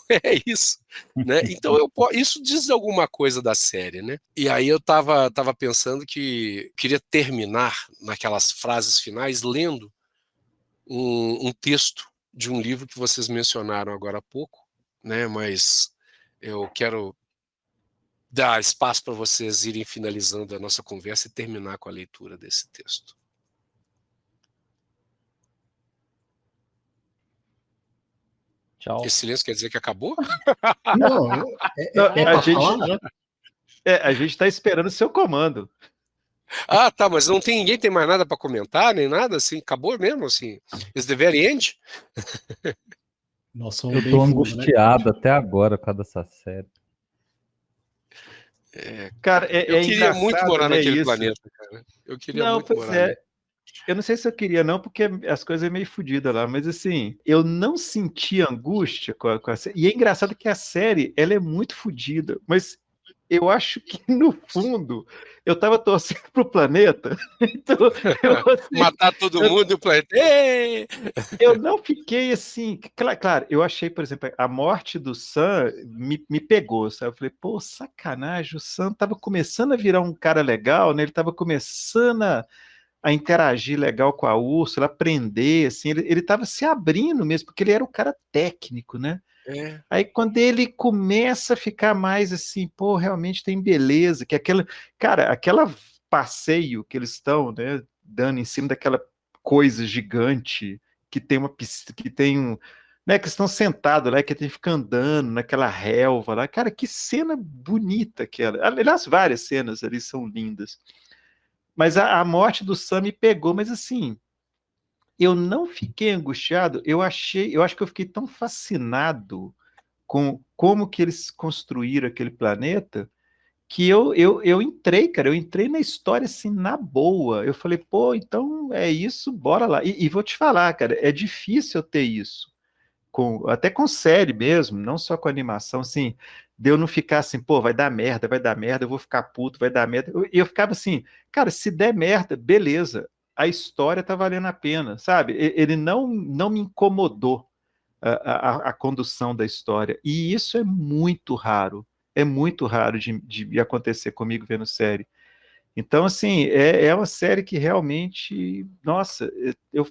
É isso, né? Então isso diz alguma coisa da série, né? E aí eu tava pensando que queria terminar naquelas frases finais lendo um texto de um livro que vocês mencionaram agora há pouco, né? Mas eu quero dar espaço para vocês irem finalizando a nossa conversa e terminar com a leitura desse texto. Tchau. Esse silêncio quer dizer que acabou? Não, a gente está esperando o seu comando. Ah, tá, mas ninguém tem mais nada para comentar, nem nada, assim, acabou mesmo, assim, is the very end? Nossa, eu tô angustiado até agora por causa dessa série. Cara, eu queria muito morar naquele isso. planeta, cara. Eu queria muito morar. Eu não sei se eu queria não, porque as coisas é meio fodidas lá, mas assim, eu não senti angústia com a série. E é engraçado que a série, ela é muito fodida, mas eu acho que, no fundo, eu estava torcendo para o planeta. Então, assim, Matar todo mundo e o planeta. Ei! eu não fiquei assim. Claro, eu achei, por exemplo, a morte do Sam me pegou, sabe? Eu falei, pô, sacanagem, o Sam estava começando a virar um cara legal, né? Ele estava começando a interagir legal com a Úrsula, aprender, assim, ele estava se abrindo mesmo, porque ele era o cara técnico, né? É. Aí quando ele começa a ficar mais assim, pô, realmente tem beleza, que aquela passeio que eles estão, né, dando em cima daquela coisa gigante que tem uma pista, que tem um, né, que estão sentados lá, que tem que ficar andando naquela relva lá, cara, que cena bonita aquela. Aliás, várias cenas ali são lindas. Mas a morte do Sam me pegou, mas assim, eu não fiquei angustiado, eu acho que eu fiquei tão fascinado com como que eles construíram aquele planeta, que eu entrei, cara, eu entrei na história assim, na boa. Eu falei, pô, então é isso, bora lá. E vou te falar, cara, é difícil eu ter isso, até com série mesmo, não só com animação, assim, de eu não ficar assim, pô, vai dar merda, eu vou ficar puto, vai dar merda. E eu ficava assim, cara, se der merda, beleza, a história tá valendo a pena, sabe? Ele não me incomodou a condução da história. E isso é muito raro de acontecer comigo vendo série. Então, assim, é uma série que realmente, nossa, eu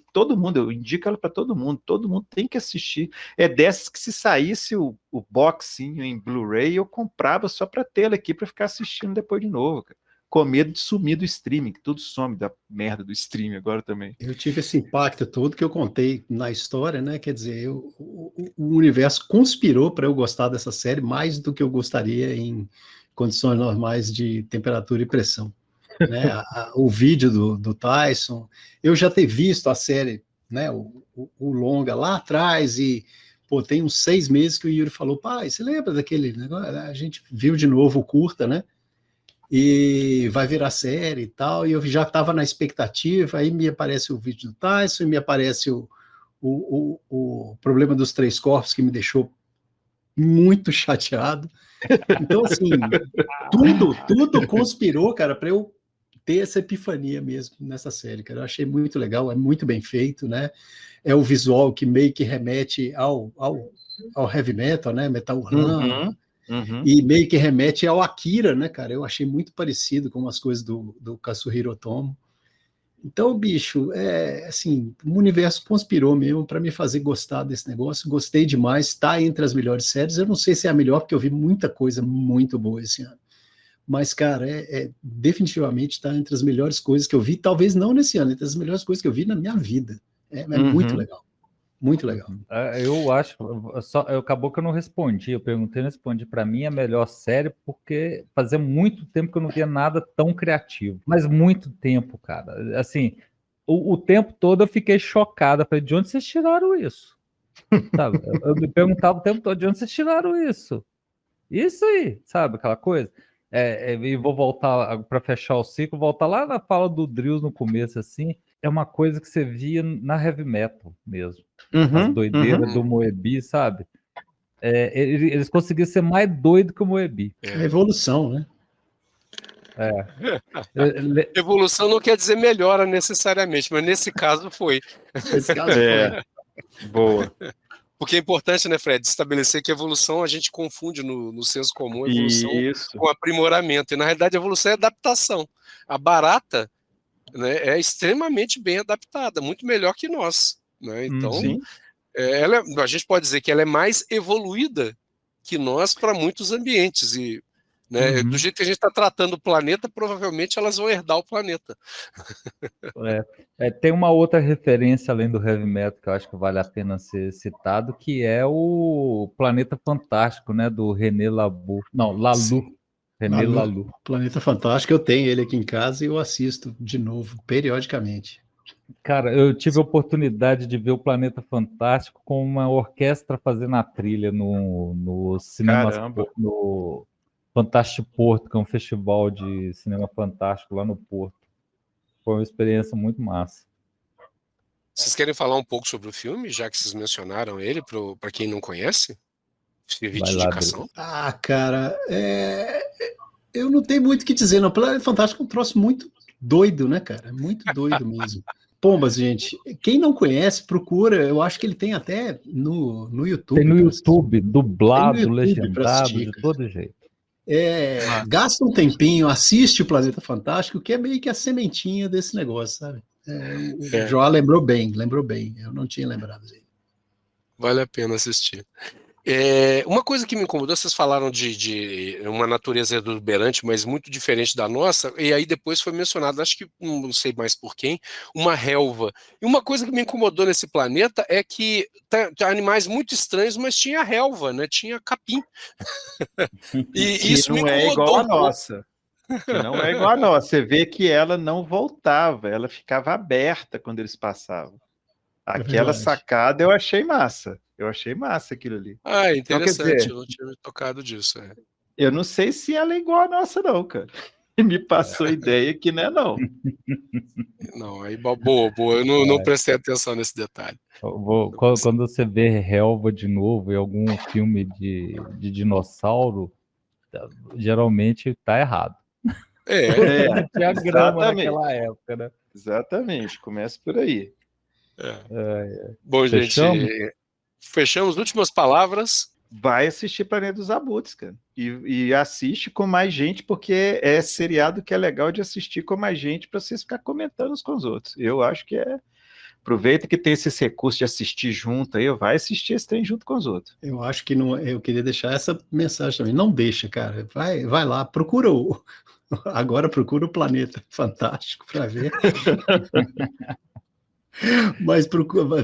indico ela para todo mundo tem que assistir. É dessas que se saísse o boxinho em Blu-ray, eu comprava só para ter ela aqui para ficar assistindo depois de novo, cara. Com medo de sumir do streaming, que tudo some da merda do streaming agora também. Eu tive esse impacto todo que eu contei na história, né? Quer dizer, o universo conspirou para eu gostar dessa série mais do que eu gostaria em condições normais de temperatura e pressão. Né? O vídeo do Tyson, eu já ter visto a série, né? O longa lá atrás e pô, tem uns 6 meses que o Yuri falou, pai, você lembra daquele negócio? A gente viu de novo o curta, né? E vai virar série e tal, e eu já estava na expectativa, aí me aparece o vídeo do Tyson, e me aparece o problema dos 3 corpos, que me deixou muito chateado. Então, assim, tudo conspirou, cara, para eu ter essa epifania mesmo nessa série, cara. Eu achei muito legal, é muito bem feito, né? É o visual que meio que remete ao heavy metal, né? Metal Run, e meio que remete ao Akira, né, cara? Eu achei muito parecido com as coisas do Kazuhiro Otomo. Então, bicho, assim, o universo conspirou mesmo para me fazer gostar desse negócio. Gostei demais, está entre as melhores séries. Eu não sei se é a melhor, porque eu vi muita coisa muito boa esse ano. Mas, cara, definitivamente está entre as melhores coisas que eu vi, talvez não nesse ano, entre as melhores coisas que eu vi na minha vida. É muito legal. Muito legal. Eu acho, acabou que eu não respondi. Eu perguntei, não respondi. Para mim, a melhor série, porque fazia muito tempo que eu não via nada tão criativo. Mas muito tempo, cara. Assim, o tempo todo eu fiquei chocada. Falei, de onde vocês tiraram isso? Sabe? Eu me perguntava o tempo todo, de onde vocês tiraram isso? Isso aí, sabe? Aquela coisa. E vou voltar para fechar o ciclo, voltar lá na fala do Drills no começo, assim. É uma coisa que você via na heavy metal mesmo. As doideiras do Moebi, sabe? Eles conseguiram ser mais doido que o Moebi. É evolução, né? Evolução não quer dizer melhora necessariamente, mas nesse caso foi. Esse caso foi. Boa. Porque é importante, né, Fred, estabelecer que evolução a gente confunde no senso comum evolução com aprimoramento. E na realidade a evolução é adaptação. A barata, né, é extremamente bem adaptada, muito melhor que nós. Né? Então, a gente pode dizer que ela é mais evoluída que nós para muitos ambientes. E, né, do jeito que a gente está tratando o planeta, provavelmente elas vão herdar o planeta. Tem uma outra referência além do heavy metal que eu acho que vale a pena ser citado, que é o Planeta Fantástico, né, do René Laloux. Não, Laloux. René Laloux. Planeta Fantástico, eu tenho ele aqui em casa e eu assisto de novo, periodicamente. Cara, eu tive a oportunidade de ver o Planeta Fantástico com uma orquestra fazendo a trilha no cinema, no Fantástico Porto, que é um festival de cinema fantástico lá no Porto. Foi uma experiência muito massa. Vocês querem falar um pouco sobre o filme, já que vocês mencionaram ele, para quem não conhece? Servir de indicação? Cara, Eu não tenho muito o que dizer, não. Planeta Fantástico é um troço muito doido, né, cara? Muito doido mesmo. Pombas, gente. Quem não conhece, procura. Eu acho que ele tem até no YouTube. Tem no pra assistir. YouTube, dublado, Tem no YouTube pra legendado, assistir, de cara. todo jeito. Gasta um tempinho, assiste o Planeta Fantástico, que é meio que a sementinha desse negócio, sabe? O João lembrou bem. Eu não tinha lembrado dele. Vale a pena assistir. Uma coisa que me incomodou, vocês falaram de uma natureza exuberante, mas muito diferente da nossa, e aí depois foi mencionado, acho que não sei mais por quem, uma relva. E uma coisa que me incomodou nesse planeta é que tem animais muito estranhos, mas tinha relva, né? Tinha capim. E Que isso me não é incomodou igual a um pouco. nossa. Que não é igual a nossa. Você vê que ela não voltava, ela ficava aberta quando eles passavam. Aquela verdade. sacada eu achei massa. Eu achei massa aquilo ali. Ah, Então, quer interessante, dizer, eu não tinha me tocado disso. eu não sei se ela é igual a nossa, não, cara. Me passou a ideia que não é, não. Não, aí boa, eu não prestei atenção nesse detalhe. Quando você vê relva de novo em algum filme de dinossauro, geralmente tá errado. Não tinha grama Exatamente. naquela época, né? Exatamente, começa por aí. Bom, Fechamos? gente, fechamos. Últimas palavras. Vai assistir Planeta dos Abutres, cara. E assiste com mais gente, porque é seriado que é legal de assistir com mais gente para vocês ficar comentando uns com os outros. Eu acho que é. Aproveita que tem esse recurso de assistir junto aí, vai assistir esse trem junto com os outros. Eu acho que não. Eu queria deixar essa mensagem também. Não deixa, cara. Vai lá, procura agora procura o Planeta Fantástico para ver. Mas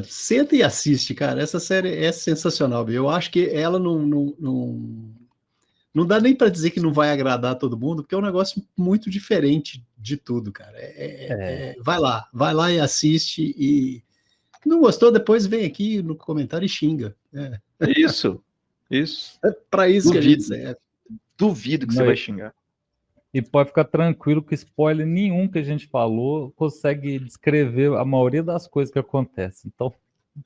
senta e assiste, cara. Essa série é sensacional. Eu acho que ela não dá nem para dizer que não vai agradar todo mundo, porque é um negócio muito diferente de tudo, cara. Vai lá e assiste. E não gostou, depois vem aqui no comentário e xinga. Isso. É para isso que a gente Duvido. serve. Duvido que você vai xingar. E pode ficar tranquilo que spoiler nenhum que a gente falou consegue descrever a maioria das coisas que acontecem. Então,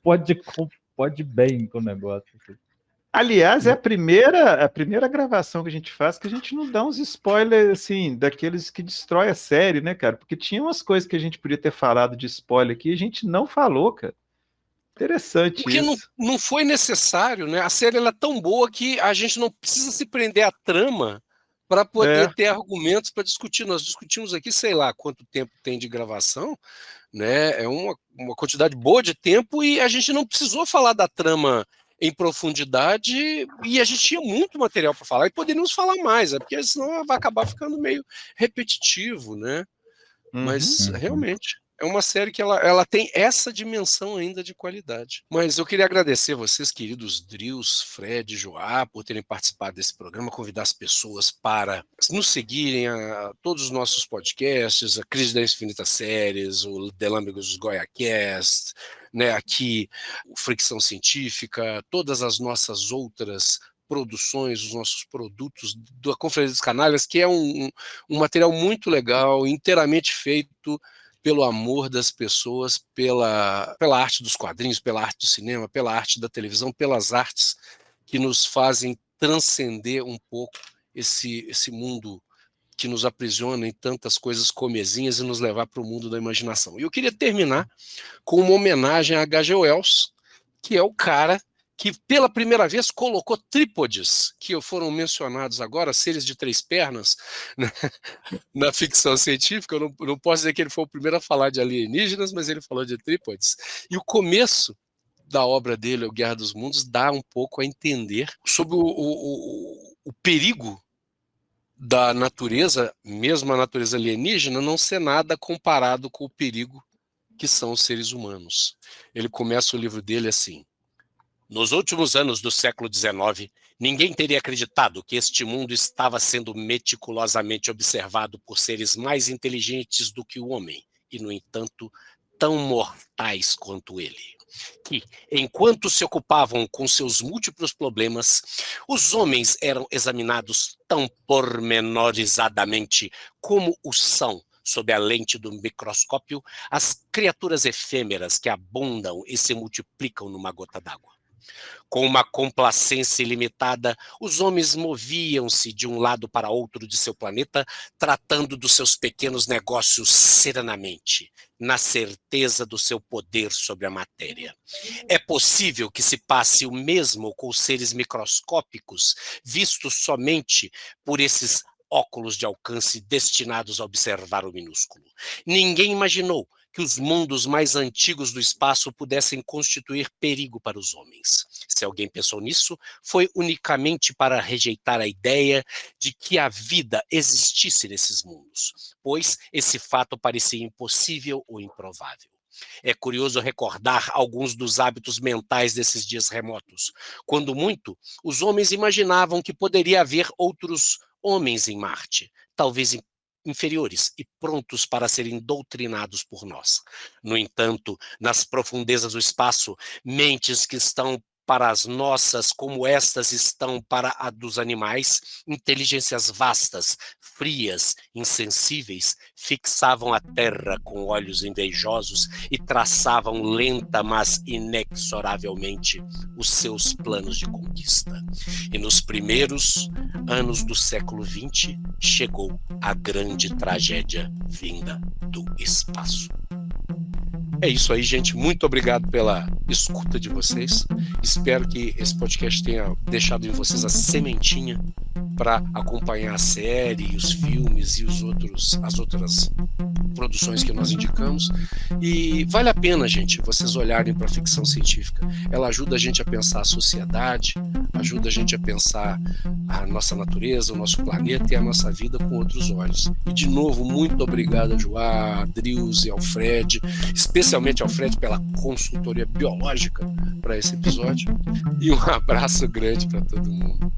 pode bem com o negócio. Aliás, é a primeira gravação que a gente faz que a gente não dá uns spoilers, assim, daqueles que destrói a série, né, cara? Porque tinha umas coisas que a gente podia ter falado de spoiler aqui e a gente não falou, cara. Interessante Porque isso. não foi necessário, né? A série ela é tão boa que a gente não precisa se prender à trama para poder ter argumentos para discutir. Nós discutimos aqui, sei lá, quanto tempo tem de gravação, né? É uma quantidade boa de tempo e a gente não precisou falar da trama em profundidade e a gente tinha muito material para falar e poderíamos falar mais, porque senão vai acabar ficando meio repetitivo, né? Mas realmente é uma série que ela tem essa dimensão ainda de qualidade. Mas eu queria agradecer vocês, queridos Drills, Fred, Joá, por terem participado desse programa, convidar as pessoas para nos seguirem a todos os nossos podcasts, a Crise das Infinitas Séries, o Delâmbigos GoiaCast, né, aqui o Fricção Científica, todas as nossas outras produções, os nossos produtos da Conferência dos Canalhas, que é um material muito legal, inteiramente feito pelo amor das pessoas, pela arte dos quadrinhos, pela arte do cinema, pela arte da televisão, pelas artes que nos fazem transcender um pouco esse mundo que nos aprisiona em tantas coisas comezinhas e nos levar para o mundo da imaginação. E eu queria terminar com uma homenagem a H.G. Wells, que é o cara que pela primeira vez colocou trípodes, que foram mencionados agora, seres de 3 pernas, né, na ficção científica. Eu não posso dizer que ele foi o primeiro a falar de alienígenas, mas ele falou de trípodes. E o começo da obra dele, O Guerra dos Mundos, dá um pouco a entender sobre o perigo da natureza, mesmo a natureza alienígena, não ser nada comparado com o perigo que são os seres humanos. Ele começa o livro dele assim: nos últimos anos do século XIX, ninguém teria acreditado que este mundo estava sendo meticulosamente observado por seres mais inteligentes do que o homem, e, no entanto, tão mortais quanto ele. Que, enquanto se ocupavam com seus múltiplos problemas, os homens eram examinados tão pormenorizadamente como o são, sob a lente do microscópio, as criaturas efêmeras que abundam e se multiplicam numa gota d'água. Com uma complacência ilimitada, os homens moviam-se de um lado para outro de seu planeta, tratando dos seus pequenos negócios serenamente, na certeza do seu poder sobre a matéria. É possível que se passe o mesmo com os seres microscópicos, vistos somente por esses óculos de alcance destinados a observar o minúsculo. Ninguém imaginou que os mundos mais antigos do espaço pudessem constituir perigo para os homens. Se alguém pensou nisso, foi unicamente para rejeitar a ideia de que a vida existisse nesses mundos, pois esse fato parecia impossível ou improvável. É curioso recordar alguns dos hábitos mentais desses dias remotos. Quando muito, os homens imaginavam que poderia haver outros homens em Marte, talvez inferiores e prontos para serem doutrinados por nós. No entanto, nas profundezas do espaço, mentes que estão para as nossas como estas estão para a dos animais, inteligências vastas, frias, insensíveis, fixavam a terra com olhos invejosos e traçavam lenta, mas inexoravelmente os seus planos de conquista. E nos primeiros anos do século XX, chegou a grande tragédia vinda do espaço. É isso aí, gente. Muito obrigado pela escuta de vocês. Espero que esse podcast tenha deixado em vocês a sementinha para acompanhar a série, os filmes e as outras produções que nós indicamos. E vale a pena, gente, vocês olharem para a ficção científica. Ela ajuda a gente a pensar a sociedade, ajuda a gente a pensar a nossa natureza, o nosso planeta e a nossa vida com outros olhos. E, de novo, muito obrigado a Joá, a Drilce e ao Fred, especialmente ao Fred pela consultoria biológica para esse episódio. E um abraço grande para todo mundo.